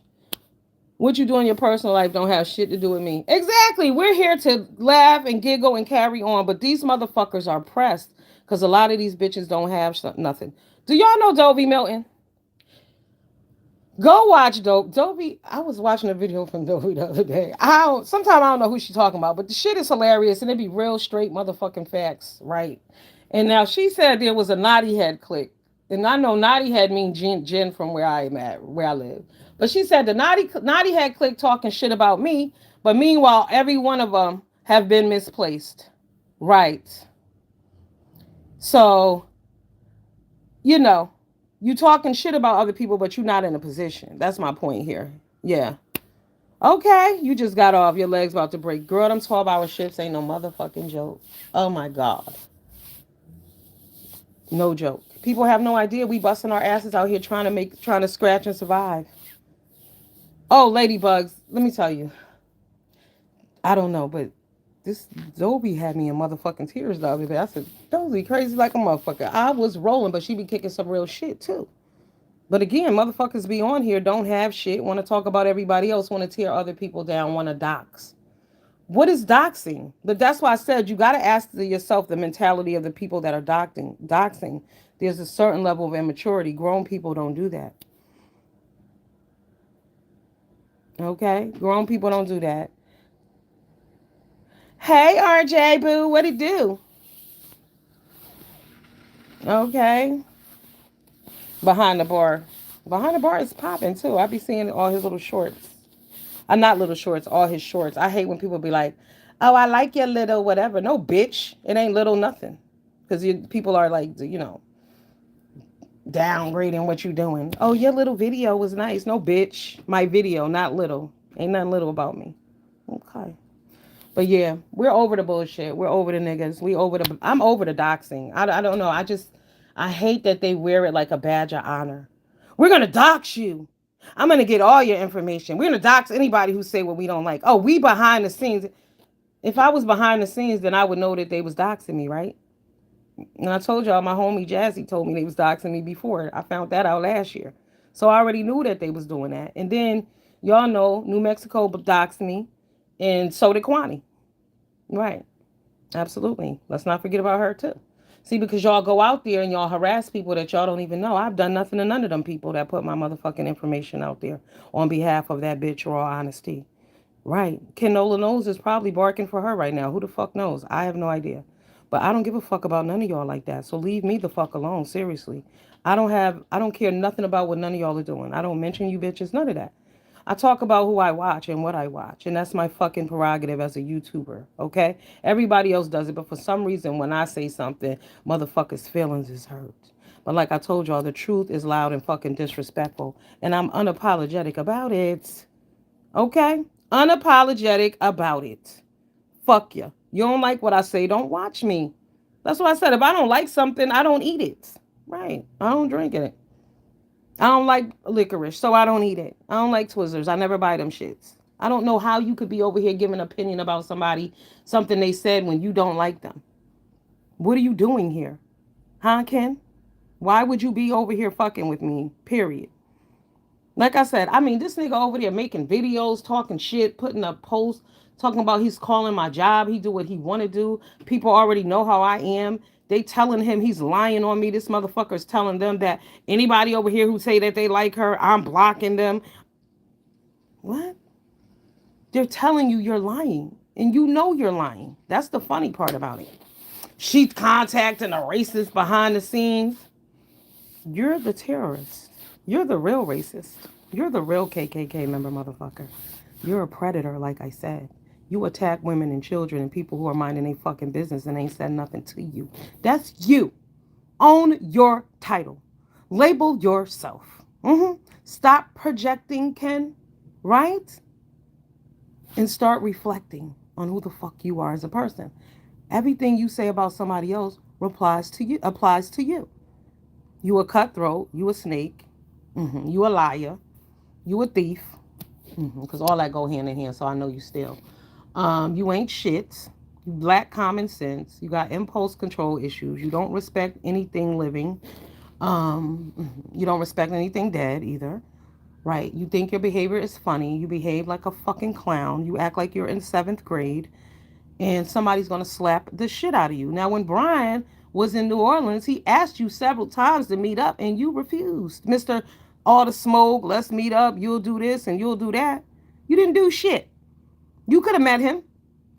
What you do in your personal life don't have shit to do with me. Exactly. We're here to laugh and giggle and carry on, but these motherfuckers are pressed because a lot of these bitches don't have nothing. Do y'all know Dovey Milton? Go watch Dovey. I was watching a video from Dovey the other day. Sometimes I don't know who she's talking about, but the shit is hilarious and it be real straight motherfucking facts, right? And now she said there was a naughty head click. And I know naughty head means Jen from where I'm at, where I live. But she said the naughty head click talking shit about me, but meanwhile, every one of them have been misplaced. Right. So, you know, you talking shit about other people, but you're not in a position. That's my point here. Yeah. Okay, you just got off. Your legs about to break. Girl, them 12-hour shifts ain't no motherfucking joke. Oh my God. No joke. People have no idea we busting our asses out here trying to scratch and survive. Oh, ladybugs, let me tell you. I don't know, but this Zoe had me in motherfucking tears the other day. I said, don't be crazy like a motherfucker. I was rolling, but she be kicking some real shit too. But again, motherfuckers be on here, don't have shit, want to talk about everybody else, want to tear other people down, want to dox. What is doxing? But that's why I said you got to ask yourself the mentality of the people that are doxing. Doxing. There's a certain level of immaturity. Grown people don't do that. Okay? Grown people don't do that. Hey, RJ, boo, what it do? Okay. Behind the bar. Behind the bar is popping too. I be seeing all his little shorts. Not little shorts, all his shorts. I hate when people be like, oh, I like your little whatever. No, bitch. It ain't little nothing. Because people are like, downgrading what you doing. Oh, your little video was nice. No, bitch. My video, not little. Ain't nothing little about me. Okay. But yeah, we're over the bullshit. We're over the niggas. I'm over the doxing. I don't know. I hate that they wear it like a badge of honor. We're going to dox you. I'm going to get all your information. We're going to dox anybody who say what we don't like. Oh, we behind the scenes. If I was behind the scenes, then I would know that they was doxing me, right? And I told y'all, my homie Jazzy told me they was doxing me before. I found that out last year. So I already knew that they was doing that. And then y'all know New Mexico doxed me, and so did Kwani. Right. Absolutely. Let's not forget about her too. See, because y'all go out there and y'all harass people that y'all don't even know. I've done nothing to none of them people that put my motherfucking information out there on behalf of that bitch raw honesty. Right. Ken Nola knows is probably barking for her right now. Who the fuck knows? I have no idea. But I don't give a fuck about none of y'all like that. So leave me the fuck alone. Seriously. I don't care nothing about what none of y'all are doing. I don't mention you bitches, none of that. I talk about who I watch and what I watch, and that's my fucking prerogative as a YouTuber, okay? Everybody else does it, but for some reason, when I say something, motherfuckers' feelings is hurt. But like I told y'all, the truth is loud and fucking disrespectful, and I'm unapologetic about it, okay? Unapologetic about it. Fuck you. You don't like what I say, don't watch me. That's what I said. If I don't like something, I don't eat it. Right. I don't drink it. I don't like licorice, so I don't eat it. I don't like Twizzlers. I never buy them shits. I don't know how you could be over here giving an opinion about somebody, something they said when you don't like them. What are you doing here? Huh, Ken? Why would you be over here fucking with me? Period. Like I said, I mean, this nigga over there making videos, talking shit, putting up posts, talking about he's calling my job. He do what he want to do. People already know how I am. They telling him he's lying on me. This motherfucker's telling them that anybody over here who say that they like her, I'm blocking them. What? They're telling you you're lying. And you know you're lying. That's the funny part about it. She's contacting a racist behind the scenes. You're the terrorist. You're the real racist. You're the real KKK member, motherfucker. You're a predator, like I said. You attack women and children and people who are minding their fucking business and ain't said nothing to you. That's you. Own your title. Label yourself. Stop projecting, Ken, right? And start reflecting on who the fuck you are as a person. Everything you say about somebody else applies to you. You a cutthroat, you a snake, you a liar, you a thief, because all that go hand in hand, so I know you still. You ain't shit. You lack common sense. You got impulse control issues. You don't respect anything living. You don't respect anything dead either. Right? You think your behavior is funny. You behave like a fucking clown. You act like you're in seventh grade and somebody's going to slap the shit out of you. Now, when Brian was in New Orleans, he asked you several times to meet up and you refused. Mr. All the smoke, let's meet up, you'll do this and you'll do that. You didn't do shit. You could have met him.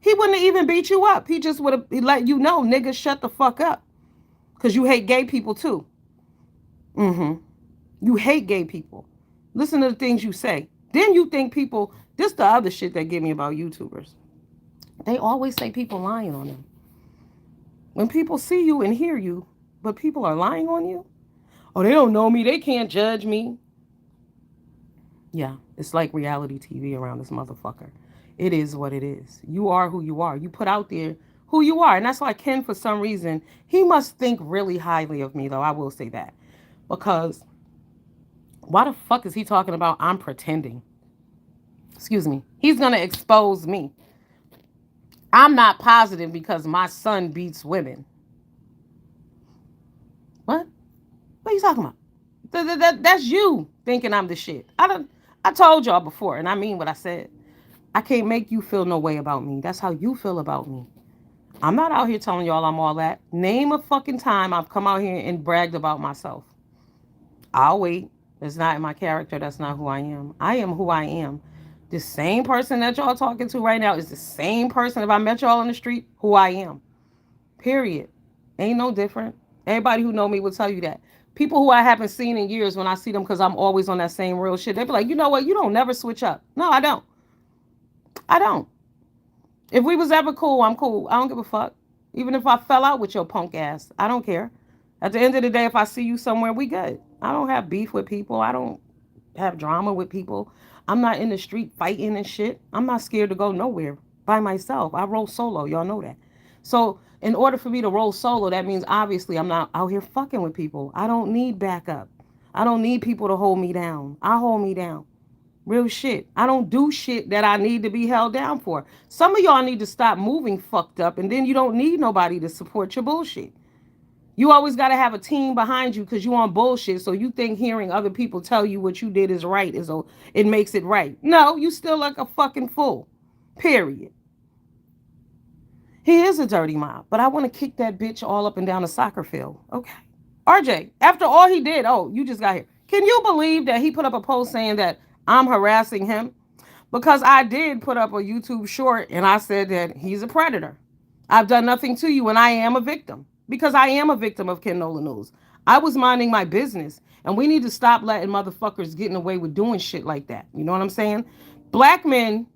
He wouldn't have even beat you up. He just would have let you know, nigga, shut the fuck up. Because you hate gay people too. You hate gay people. Listen to the things you say. Then you think people, this the other shit that get me about YouTubers. They always say people lying on them. When people see you and hear you, but people are lying on you, oh, they don't know me, they can't judge me. Yeah, it's like reality TV around this motherfucker. It is what it is. You are who you are. You put out there who you are. And that's why Ken, for some reason, he must think really highly of me, though. I will say that. Because why the fuck is he talking about I'm pretending? Excuse me. He's going to expose me. I'm not positive because my son beats women. What? What are you talking about? That's you thinking I'm the shit. I told y'all before, and I mean what I said. I can't make you feel no way about me. That's how you feel about me. I'm not out here telling y'all I'm all that. Name a fucking time I've come out here and bragged about myself. I'll wait. It's not in my character. That's not who I am. I am who I am. The same person that y'all talking to right now is the same person if I met y'all on the street who I am. Period. Ain't no different. Everybody who know me will tell you that. People who I haven't seen in years, when I see them because I'm always on that same real shit, they be like, you know what? You don't never switch up. No, I don't. I don't. If we was ever cool, I'm cool. I don't give a fuck. Even if I fell out with your punk ass, I don't care. At the end of the day, if I see you somewhere, we good. I don't have beef with people. I don't have drama with people. I'm not in the street fighting and shit. I'm not scared to go nowhere by myself. I roll solo. Y'all know that. So in order for me to roll solo, that means obviously I'm not out here fucking with people. I don't need backup. I don't need people to hold me down. I hold me down. Real shit. I don't do shit that I need to be held down for. Some of y'all need to stop moving fucked up, and then you don't need nobody to support your bullshit. You always got to have a team behind you because you on bullshit. So you think hearing other people tell you what you did is right it makes it right. No, you still like a fucking fool. Period. He is a dirty mob, but I want to kick that bitch all up and down the soccer field. Okay. RJ, after all he did, oh, you just got here. Can you believe that he put up a post saying that I'm harassing him? Because I did put up a YouTube short and I said that he's a predator. I've done nothing to you and I am a victim. Because I am a victim of Ken Nola News. I was minding my business. And we need to stop letting motherfuckers getting away with doing shit like that. You know what I'm saying? Black men,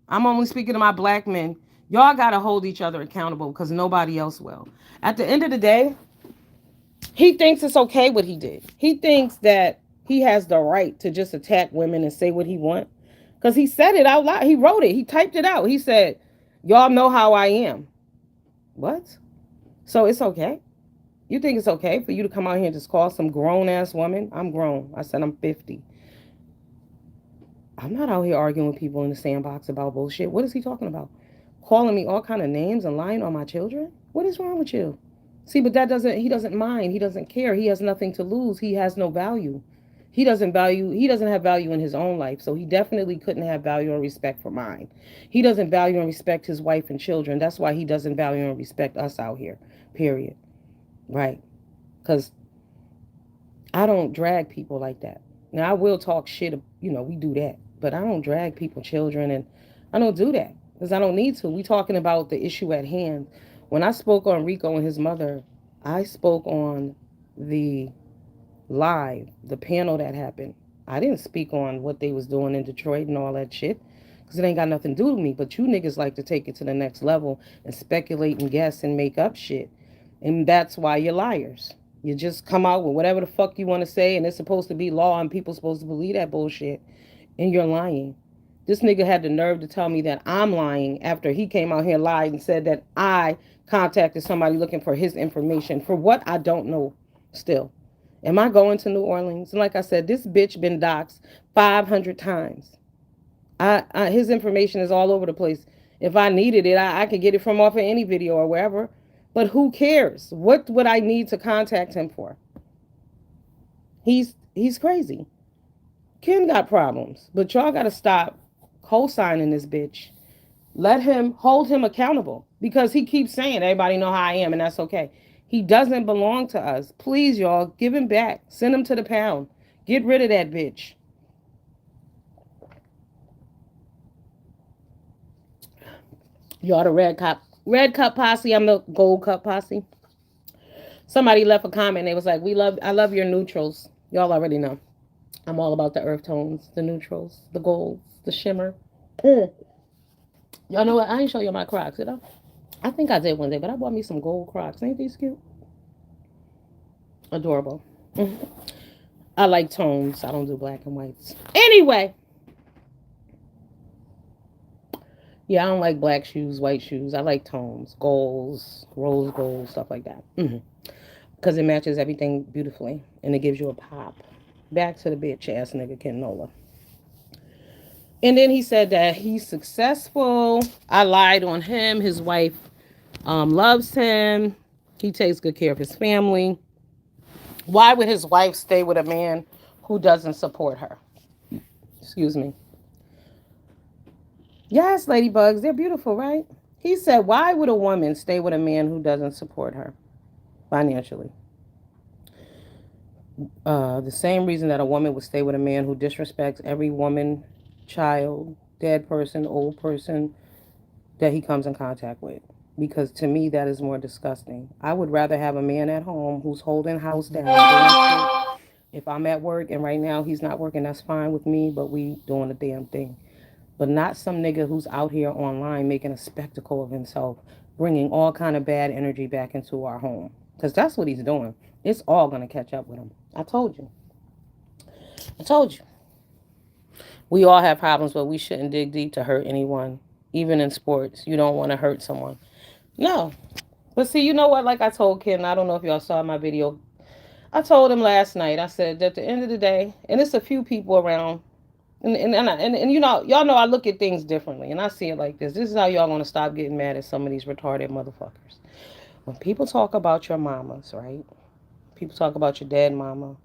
I'm only speaking to my black men, y'all got to hold each other accountable because nobody else will. At the end of the day, he thinks it's okay what he did. He thinks that he has the right to just attack women and say what he wants. Because he said it out loud. He wrote it. He typed it out. He said, y'all know how I am. What? So it's okay? You think it's okay for you to come out here and just call some grown ass woman? I'm grown. I said I'm 50. I'm not out here arguing with people in the sandbox about bullshit. What is he talking about? Calling me all kind of names and lying on my children? What is wrong with you? See, but that doesn't he doesn't mind. He doesn't care. He has nothing to lose. He has no value. He doesn't have value in his own life. So he definitely couldn't have value or respect for mine. He doesn't value and respect his wife and children. That's why he doesn't value and respect us out here. Period. Right? Cuz I don't drag people like that. Now I will talk shit, we do that. But I don't drag people children and I don't do that because I don't need to. We talking about the issue at hand. When I spoke on Rico and his mother, I spoke on the live, the panel that happened. I didn't speak on what they was doing in Detroit and all that shit because it ain't got nothing to do with me. But you niggas like to take it to the next level and speculate and guess and make up shit. And that's why you're liars. You just come out with whatever the fuck you want to say and it's supposed to be law and people supposed to believe that bullshit. And you're lying. This nigga had the nerve to tell me that I'm lying after he came out here and lied and said that I contacted somebody looking for his information. For what? I don't know still. Am I going to New Orleans? And like I said, this bitch been doxxed 500 times. His information is all over the place. If I needed it, I could get it from off of any video or wherever. But who cares? What would I need to contact him for? He's crazy. Ken got problems, but y'all gotta stop co-signing this bitch. Let him hold him accountable because he keeps saying everybody know how I am and that's okay. He doesn't belong to us. Please, y'all, give him back. Send him to the pound. Get rid of that bitch. Y'all the red cup posse. I'm the gold cup posse. Somebody left a comment. They was like, I love your neutrals. Y'all already know. I'm all about the earth tones, the neutrals, the golds, the shimmer. Mm. Y'all know what? I ain't show you my Crocs, did I? I think I did one day, but I bought me some gold Crocs. Ain't these cute? Adorable. Mm. I like tones. I don't do black and whites. Anyway, yeah, I don't like black shoes, white shoes. I like tones, golds, rose gold, stuff like that. Because it matches everything beautifully and it gives you a pop. Back to the bitch ass nigga Ken Nola. And then he said that he's successful. I lied on him. His wife loves him. He takes good care of his family. Why would his wife stay with a man who doesn't support her? Excuse me. Yes, ladybugs, they're beautiful, right? He said, why would a woman stay with a man who doesn't support her financially? The same reason that a woman would stay with a man who disrespects every woman, child, dead person, old person that he comes in contact with. Because to me, that is more disgusting. I would rather have a man at home who's holding house down. If I'm at work and right now he's not working, that's fine with me, but we doing the damn thing. But not some nigga who's out here online making a spectacle of himself, bringing all kind of bad energy back into our home. Because that's what he's doing. It's all going to catch up with him. I told you. I told you. We all have problems, but we shouldn't dig deep to hurt anyone. Even in sports, you don't want to hurt someone. No. But see, you know what? Like I told Ken, I don't know if y'all saw my video. I told him last night, I said, at the end of the day, and it's a few people around, and you know, y'all know I look at things differently, and I see it like this. This is how y'all going to stop getting mad at some of these retarded motherfuckers. When people talk about your mamas, right? People talk about your dead mama.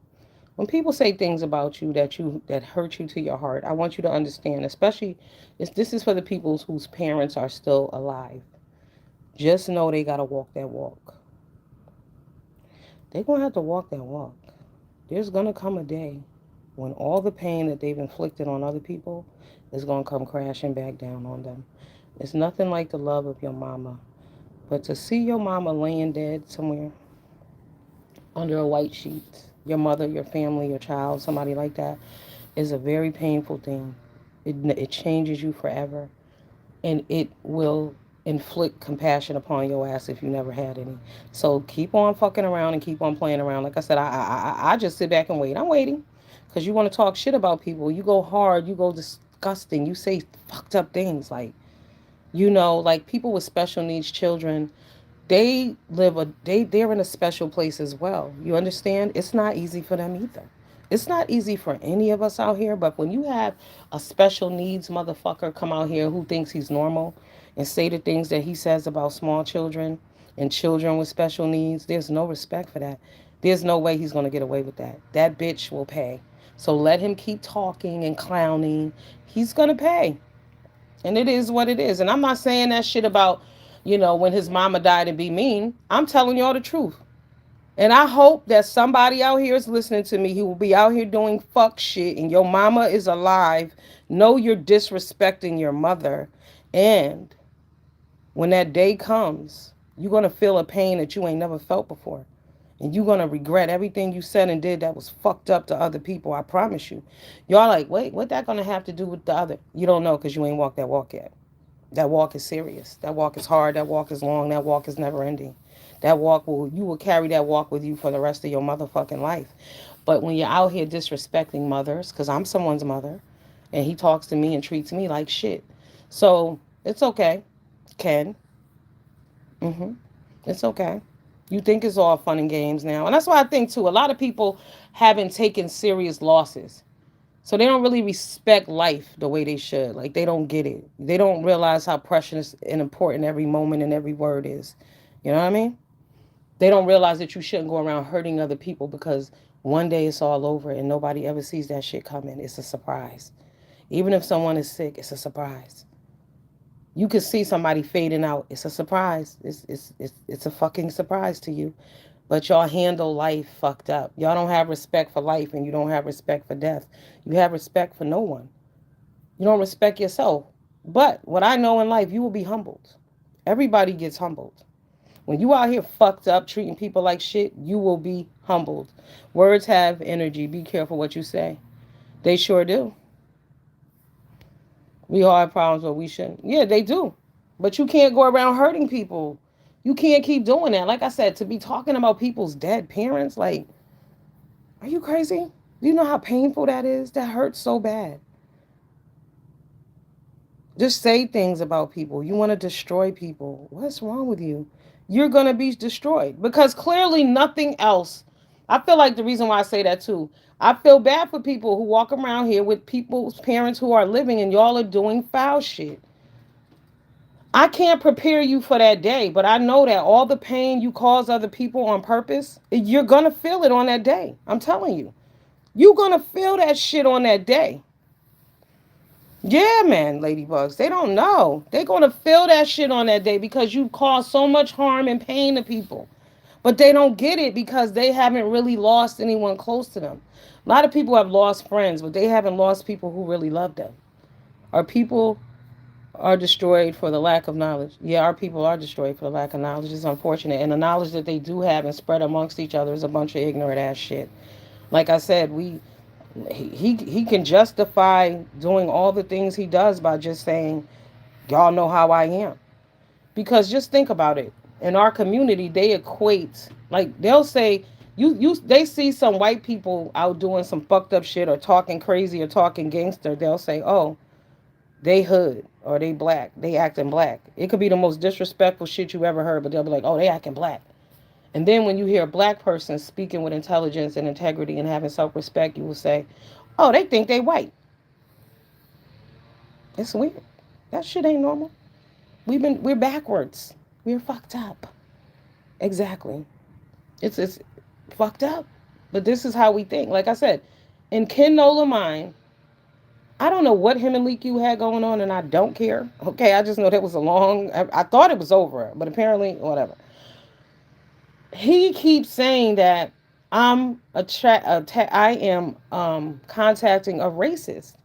When people say things about you that hurt you to your heart, I want you to understand, especially this is for the people whose parents are still alive. Just know they gotta walk that walk. They're gonna have to walk that walk. There's gonna come a day when all the pain that they've inflicted on other people is gonna come crashing back down on them. It's nothing like the love of your mama. But to see your mama laying dead somewhere under a white sheet, your mother, your family, your child, somebody like that, is a very painful thing. It changes you forever. And it will inflict compassion upon your ass if you never had any. So keep on fucking around and keep on playing around. Like I said, I just sit back and wait. I'm waiting because you want to talk shit about people. You go hard. You go disgusting. You say fucked up things like people with special needs children. They're in a special place as well. You understand? It's not easy for them either. It's not easy for any of us out here, but when you have a special needs motherfucker come out here who thinks he's normal and say the things that he says about small children and children with special needs, there's no respect for that. There's no way he's going to get away with that. That bitch will pay. So let him keep talking and clowning. He's going to pay. And it is what it is. And I'm not saying that shit about, when his mama died and be mean. I'm telling y'all the truth. And I hope that somebody out here is listening to me who will be out here doing fuck shit and your mama is alive. Know you're disrespecting your mother. And when that day comes, you're going to feel a pain that you ain't never felt before. And you're going to regret everything you said and did that was fucked up to other people. I promise you. Y'all like, wait, what that going to have to do with the other? You don't know because you ain't walked that walk yet. That walk is serious. That walk is hard. That walk is long. That walk is never ending. You will carry that walk with you for the rest of your motherfucking life. But when you're out here disrespecting mothers, because I'm someone's mother, and he talks to me and treats me like shit. So it's okay, Ken. Mm-hmm. It's okay. You think it's all fun and games now. And that's why I think, too, a lot of people haven't taken serious losses. So they don't really respect life the way they should. Like they don't get it. They don't realize how precious and important every moment and every word is. You know what I mean? They don't realize that you shouldn't go around hurting other people because one day it's all over and nobody ever sees that shit coming. It's a surprise. Even if someone is sick, it's a surprise. You could see somebody fading out. It's a surprise. It's a fucking surprise to you. But y'all handle life fucked up. Y'all don't have respect for life and you don't have respect for death. You have respect for no one. You don't respect yourself. But what I know in life, you will be humbled. Everybody gets humbled. When you out here fucked up, treating people like shit, you will be humbled. Words have energy. Be careful what you say. They sure do. We all have problems, but we shouldn't. Yeah, they do. But you can't go around hurting people. You can't keep doing that. Like I said, to be talking about people's dead parents, like, are you crazy? Do you know how painful that is? That hurts so bad. Just say things about people. You want to destroy people. What's wrong with you? You're going to be destroyed because clearly nothing else. I feel like the reason why I say that too, I feel bad for people who walk around here with people's parents who are living and y'all are doing foul shit. I can't prepare you for that day, but I know that all the pain you cause other people on purpose, you're going to feel it on that day. I'm telling you. You're going to feel that shit on that day. Yeah, man, ladybugs. They don't know. They're going to feel that shit on that day because you caused so much harm and pain to people. But they don't get it because they haven't really lost anyone close to them. A lot of people have lost friends, but they haven't lost people who really love them. Our people are destroyed for the lack of knowledge. Yeah, our people are destroyed for the lack of knowledge. It's unfortunate. And the knowledge that they do have and spread amongst each other is a bunch of ignorant ass shit. Like I said, he can justify doing all the things he does by just saying, y'all know how I am. Because just think about it. In our community, they equate, like they'll say, they see some white people out doing some fucked up shit or talking crazy or talking gangster. They'll say, oh, they hood or they black. They acting black. It could be the most disrespectful shit you ever heard, but they'll be like, oh, they acting black. And then when you hear a black person speaking with intelligence and integrity and having self-respect, you will say, oh, they think they white. It's weird. That shit ain't normal. We're backwards. We're fucked up. Exactly. It's fucked up. But this is how we think. Like I said, in Ken Nola mind, I don't know what him and Leak you had going on, and I don't care. Okay, I just know that was a long. I thought it was over, but apparently, whatever. He keeps saying that I am contacting a racist,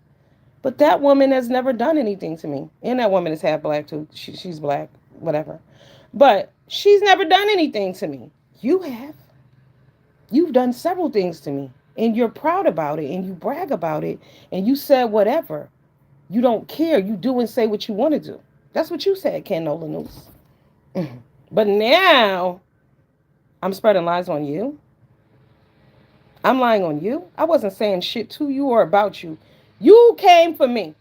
but that woman has never done anything to me, and that woman is half black too. She's black, whatever, but she's never done anything to me. You have. You've done several things to me, and you're proud about it, and you brag about it, and you said whatever. You don't care. You do and say what you want to do. That's what you said, Ken Nola News. But now I'm spreading lies on you. I'm lying on you. I wasn't saying shit to you or about you. You came for me.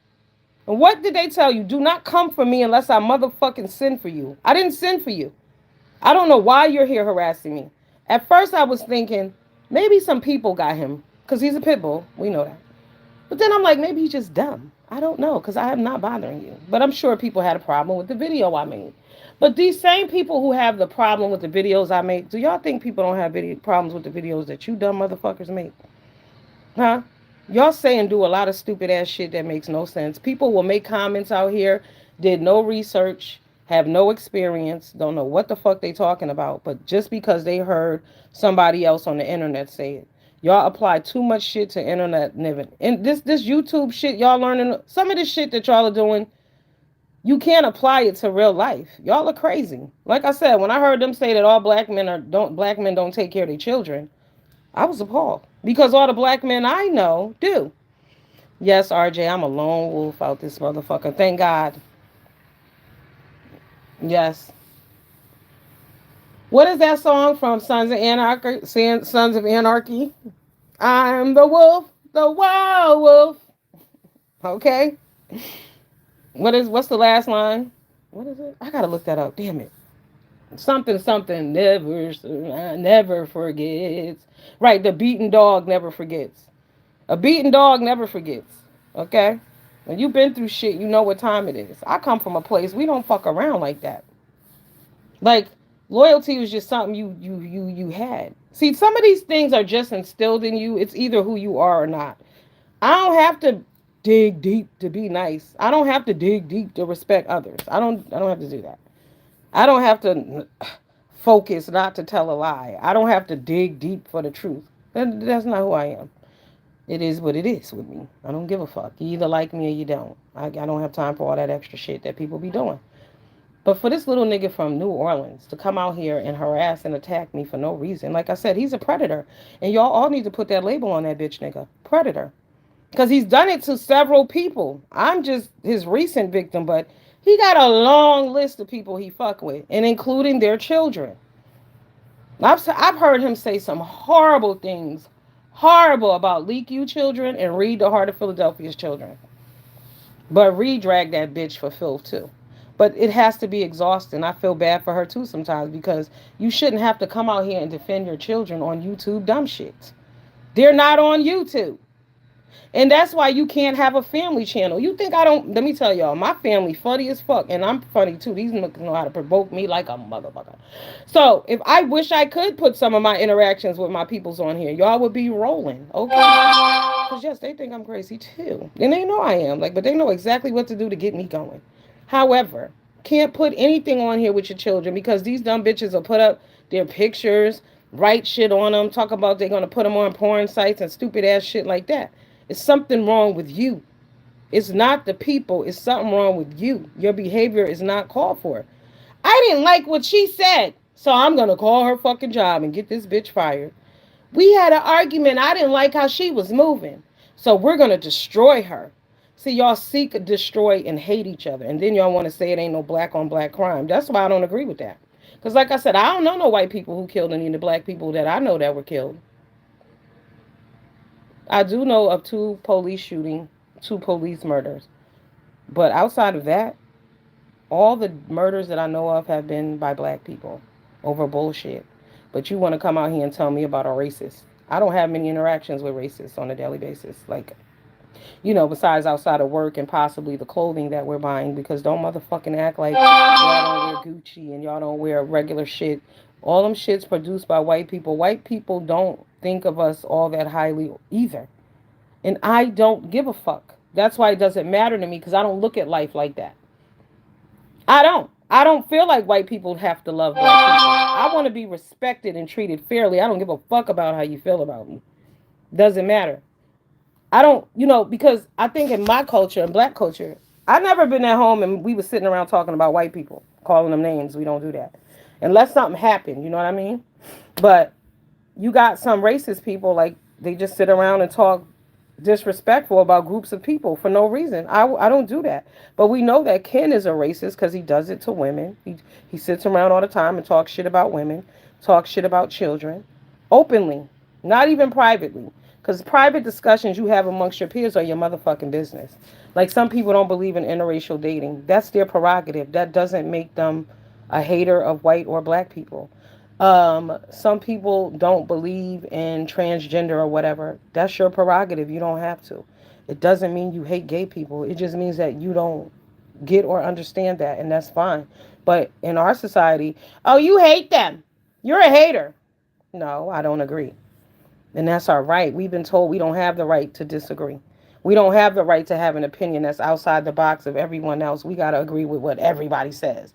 And what did they tell you? Do not come for me unless I motherfucking sin for you. I didn't sin for you. I don't know why you're here harassing me. At first I was thinking maybe some people got him. because he's a pit bull. We know that. But then I'm like, maybe he's just dumb. I don't know because I am not bothering you. But I'm sure people had a problem with the video I made. But these same people who have the problem with the videos I make, do y'all think people don't have problems with the videos that you dumb motherfuckers make? Huh? Y'all say and do a lot of stupid ass shit that makes no sense. People will make comments out here, did no research, have no experience, don't know what the fuck they talking about, but just because they heard somebody else on the internet say it. Y'all apply too much shit to internet living. And this YouTube shit y'all learning, some of this shit that y'all are doing, you can't apply it to real life. Y'all are crazy. Like I said, when I heard them say that all black men don't take care of their children, I was appalled because all the black men I know do. Yes, RJ, I'm a lone wolf out this motherfucker. Thank God. Yes. What is that song from Sons of Anarchy? Sons of Anarchy. I'm the wolf, the wild wolf. Okay. What's the last line? What is it? I gotta look that up. Damn it. Something something never forgets. Right, the beaten dog never forgets. A beaten dog never forgets. Okay? When you've been through shit, you know what time it is. I come from a place we don't fuck around like that. Like loyalty was just something you had. See, some of these things are just instilled in you. It's either who you are or not. I don't have to dig deep to be nice. I don't have to dig deep to respect others. I don't have to do that. I don't have to focus not to tell a lie. I don't have to dig deep for the truth. That's not who I am. It is what it is with me. I don't give a fuck. You either like me or you don't. I don't have time for all that extra shit that people be doing. But for this little nigga from New Orleans to come out here and harass and attack me for no reason, like I said, he's a predator. And y'all all need to put that label on that bitch nigga. Predator. Because he's done it to several people. I'm just his recent victim, but he got a long list of people he fuck with, and including their children. I've heard him say some horrible things, horrible about Leak You children and Read the Heart of Philadelphia's children. But Reed dragged that bitch for filth too. But it has to be exhausting. I feel bad for her too sometimes because you shouldn't have to come out here and defend your children on YouTube dumb shit. They're not on YouTube. And that's why you can't have a family channel. You think I don't? Let me tell y'all, my family funny as fuck, and I'm funny too. These niggas know how to provoke me like a motherfucker. So if I wish I could put some of my interactions with my peoples on here, y'all would be rolling, okay? Because yes, they think I'm crazy too, and they know I am. Like, but they know exactly what to do to get me going. However, can't put anything on here with your children because these dumb bitches will put up their pictures, write shit on them, talk about they're gonna put them on porn sites and stupid ass shit like that. It's something wrong with you. It's not the people. It's something wrong with you. Your behavior is not called for. I didn't like what she said, so I'm going to call her fucking job and get this bitch fired. We had an argument. I didn't like how she was moving, so we're going to destroy her. See, y'all seek, destroy, and hate each other, and then y'all want to say it ain't no black on black crime. That's why I don't agree with that. Because, like I said, I don't know no white people who killed any of the black people that I know that were killed. I do know of two police shooting, two police murders. But outside of that, all the murders that I know of have been by black people over bullshit. But you want to come out here and tell me about a racist. I don't have many interactions with racists on a daily basis. Like, besides outside of work and possibly the clothing that we're buying, because don't motherfucking act like y'all don't wear Gucci and y'all don't wear regular shit. All them shit's produced by white people. White people don't think of us all that highly either. And I don't give a fuck. That's why it doesn't matter to me because I don't look at life like that. I don't. I don't feel like white people have to love black people. I want to be respected and treated fairly. I don't give a fuck about how you feel about me. Doesn't matter. I don't, because I think in my culture, in black culture, I never been at home and we was sitting around talking about white people, calling them names. We don't do that. Unless something happened, you know what I mean? But you got some racist people, like, they just sit around and talk disrespectful about groups of people for no reason. I don't do that. But we know that Ken is a racist because he does it to women. He sits around all the time and talks shit about women, talks shit about children, openly, not even privately. Because private discussions you have amongst your peers are your motherfucking business. Like, some people don't believe in interracial dating. That's their prerogative. That doesn't make them a hater of white or black people. Some people don't believe in transgender or whatever. That's your prerogative. You don't have to. It doesn't mean you hate gay people. It just means that you don't get or understand that, and that's fine. But in our society, oh, you hate them. You're a hater. No, I don't agree. And that's our right. We've been told we don't have the right to disagree. We don't have the right to have an opinion that's outside the box of everyone else. We got to agree with what everybody says.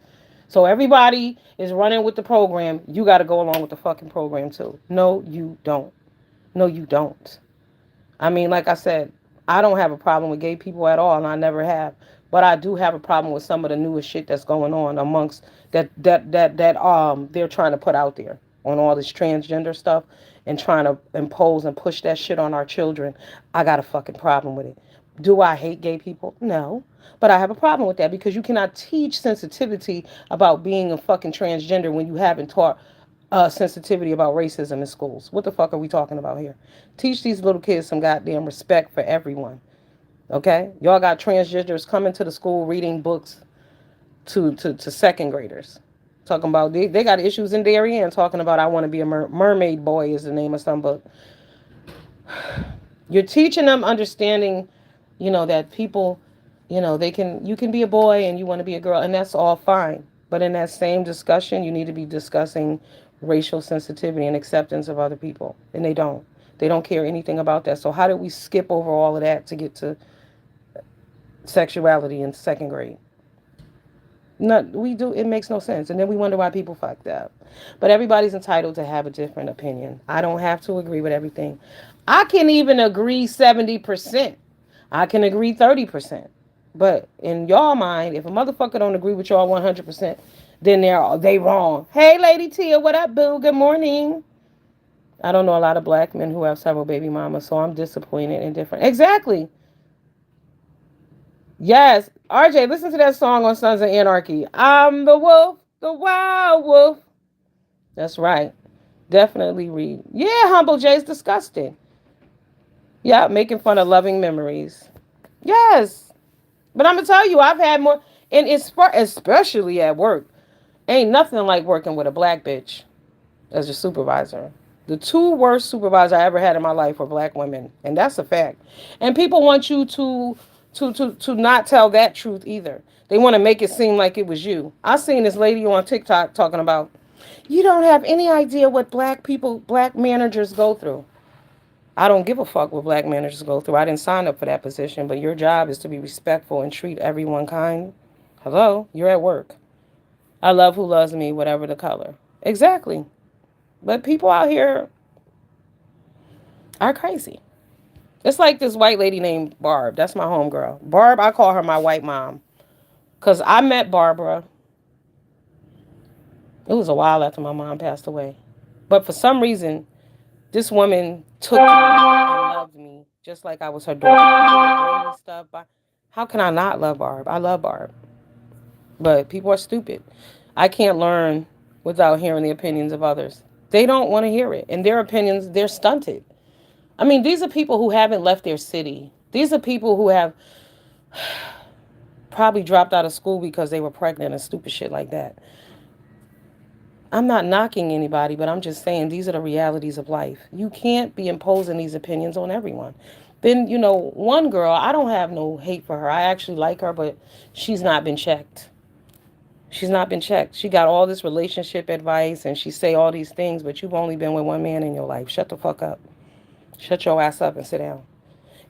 So everybody is running with the program. You got to go along with the fucking program too. No, you don't. No, you don't. I mean, like I said, I don't have a problem with gay people at all, and I never have. But I do have a problem with some of the newest shit that's going on amongst that they're trying to put out there on all this transgender stuff and trying to impose and push that shit on our children. I got a fucking problem with it. Do I hate gay people? No. But I have a problem with that because you cannot teach sensitivity about being a fucking transgender when you haven't taught sensitivity about racism in schools. What the fuck are we talking about here? Teach these little kids some goddamn respect for everyone. Okay? Y'all got transgenders coming to the school reading books to second graders. Talking about they got issues in Darien talking about I want to be a mermaid boy is the name of some book. You're teaching them understanding, that people, they can you can be a boy and you want to be a girl and that's all fine. But in that same discussion, you need to be discussing racial sensitivity and acceptance of other people. And they don't. They don't care anything about that. So how did we skip over all of that to get to sexuality in second grade? No, we do. It makes no sense, and then we wonder why people fucked up. But everybody's entitled to have a different opinion. I don't have to agree with everything. I can even agree 70%. I can agree 30%. But in y'all mind, if a motherfucker don't agree with y'all 100%, then they wrong. Hey, Lady Tia, what up, boo? Good morning. I don't know a lot of black men who have several baby mamas, so I'm disappointed and different. Exactly. Yes, RJ, listen to that song on Sons of Anarchy. I'm the wolf, the wild wolf. That's right. Definitely read. Yeah, Humble Jay's disgusting. Yeah, making fun of loving memories. Yes. But I'm going to tell you, I've had more, and it's especially at work. Ain't nothing like working with a black bitch as your supervisor. The two worst supervisors I ever had in my life were black women, and that's a fact. And people want you to not tell that truth either. They want to make it seem like it was you. I seen this lady on TikTok talking about, you don't have any idea what black managers go through. I don't give a fuck what black managers go through. I didn't sign up for that position, but your job is to be respectful and treat everyone kind. Hello, you're at work. I love who loves me, whatever the color. Exactly. But people out here are crazy. It's like this white lady named Barb. That's my homegirl. Barb, I call her my white mom. Because I met Barbara. It was a while after my mom passed away. But for some reason, this woman took to me and loved me just like I was her daughter. She would bring me stuff. How can I not love Barb? I love Barb. But people are stupid. I can't learn without hearing the opinions of others. They don't want to hear it. And their opinions, they're stunted. I mean, these are people who haven't left their city. These are people who have probably dropped out of school because they were pregnant and stupid shit like that. I'm not knocking anybody, but I'm just saying these are the realities of life. You can't be imposing these opinions on everyone. Then, one girl, I don't have no hate for her. I actually like her, but she's not been checked. She's not been checked. She got all this relationship advice and she say all these things, but you've only been with one man in your life. Shut the fuck up. Shut your ass up and sit down.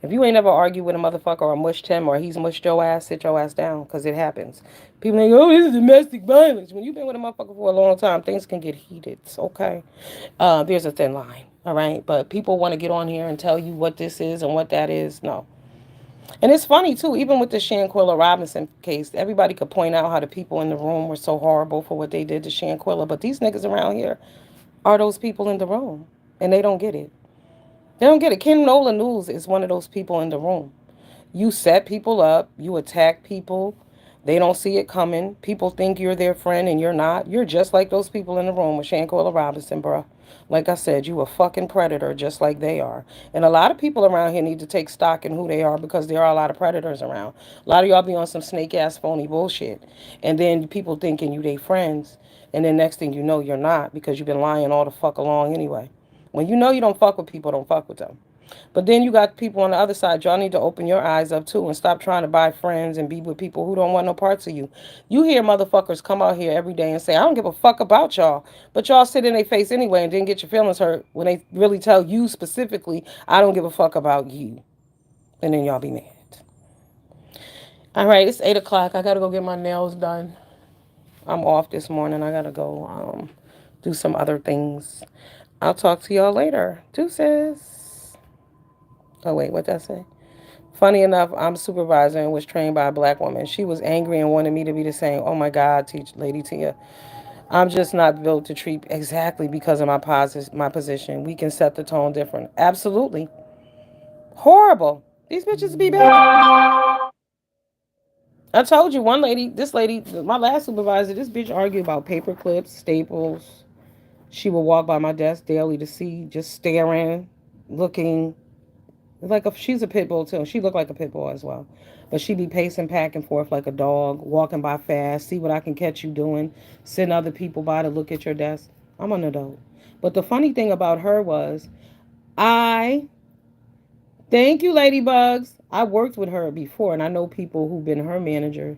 If you ain't ever argued with a motherfucker or mushed him or he's mushed your ass, sit your ass down because it happens. People think, oh, this is domestic violence. When you've been with a motherfucker for a long time, things can get heated. It's okay. There's a thin line, all right? But people want to get on here and tell you what this is and what that is. No. And it's funny, too, even with the Shanquilla Robinson case, everybody could point out how the people in the room were so horrible for what they did to Shanquilla. But these niggas around here are those people in the room, and they don't get it. They don't get it. Ken Nola News is one of those people in the room. You set people up, you attack people. They don't see it coming. People think you're their friend and you're not. You're just like those people in the room with Shanquilla Robinson, bruh. Like I said, you a fucking predator just like they are. And a lot of people around here need to take stock in who they are because there are a lot of predators around. A lot of y'all be on some snake ass phony bullshit. And then people thinking you they friends. And then next thing you know, you're not because you've been lying all the fuck along anyway. When you know you don't fuck with people, don't fuck with them. But then you got people on the other side. Y'all need to open your eyes up too and stop trying to buy friends and be with people who don't want no parts of you. You hear motherfuckers come out here every day and say, I don't give a fuck about y'all. But y'all sit in their face anyway and then get your feelings hurt when they really tell you specifically, I don't give a fuck about you. And then y'all be mad. All right, it's 8 o'clock. I gotta go get my nails done. I'm off this morning. I gotta go do some other things. I'll talk to y'all later. Deuces. Oh wait, what did I say? Funny enough, I'm a supervisor and was trained by a black woman. She was angry and wanted me to be the same. Oh my God, teach Lady Tia. I'm just not built to treat exactly because of my position. We can set the tone different. Absolutely. Horrible. These bitches be bad. I told you one lady, this lady, my last supervisor, this bitch argued about paper clips, staples. She would walk by my desk daily to see, just staring, looking. Like she's a pit bull too. She looked like a pit bull as well. But she be pacing back and forth like a dog, walking by fast, see what I can catch you doing, send other people by to look at your desk. I'm an adult. But the funny thing about her was, I, thank you, Ladybugs. I worked with her before, and I know people who've been her manager.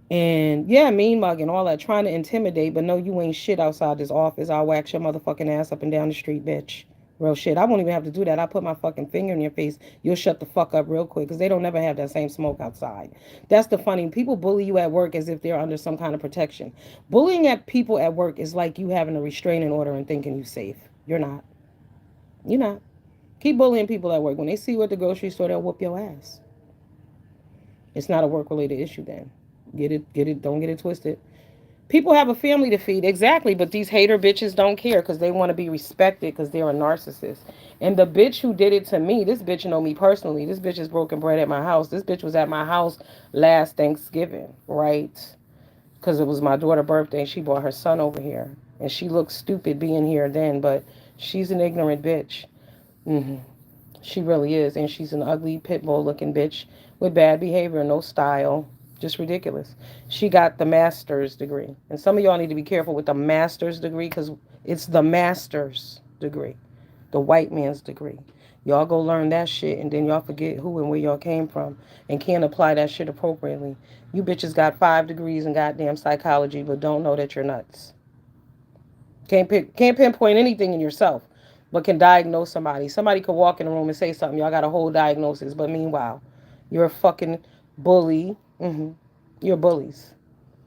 And yeah, mean mug and all that, trying to intimidate, but no, you ain't shit outside this office. I'll wax your motherfucking ass up and down the street, bitch. Real shit. I won't even have to do that. I put my fucking finger in your face. You'll shut the fuck up real quick because they don't never have that same smoke outside. That's the funny. People bully you at work as if they're under some kind of protection. Bullying at people at work is like you having a restraining order and thinking you safe. You're not. You're not. Keep bullying people at work. When they see you at the grocery store, they'll whoop your ass. It's not a work related issue then. Get it, don't get it twisted. People have a family to feed, exactly, but these hater bitches don't care because they want to be respected because they're a narcissist. And the bitch who did it to me, this bitch know me personally. This bitch is broken bread at my house. This bitch was at my house last Thanksgiving, right? Because it was my daughter's birthday and she brought her son over here. And she looked stupid being here then, but she's an ignorant bitch. Hmm. She really is. And she's an ugly pit bull looking bitch with bad behavior, no style. Just ridiculous. She got the master's degree. And some of y'all need to be careful with the master's degree because it's the master's degree, the white man's degree. Y'all go learn that shit and then y'all forget who and where y'all came from and can't apply that shit appropriately. You bitches got 5 degrees in goddamn psychology but don't know that you're nuts. Can't pinpoint anything in yourself, but can diagnose somebody. Somebody could walk in the room and say something. Y'all got a whole diagnosis, but meanwhile, you're a fucking bully. You're bullies.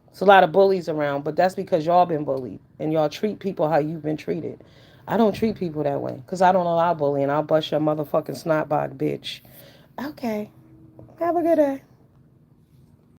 It's a lot of bullies around, but that's because y'all been bullied and y'all treat people how you've been treated. I don't treat people that way because I don't allow bullying. I'll bust your motherfucking snotbog, bitch. Okay. Have a good day.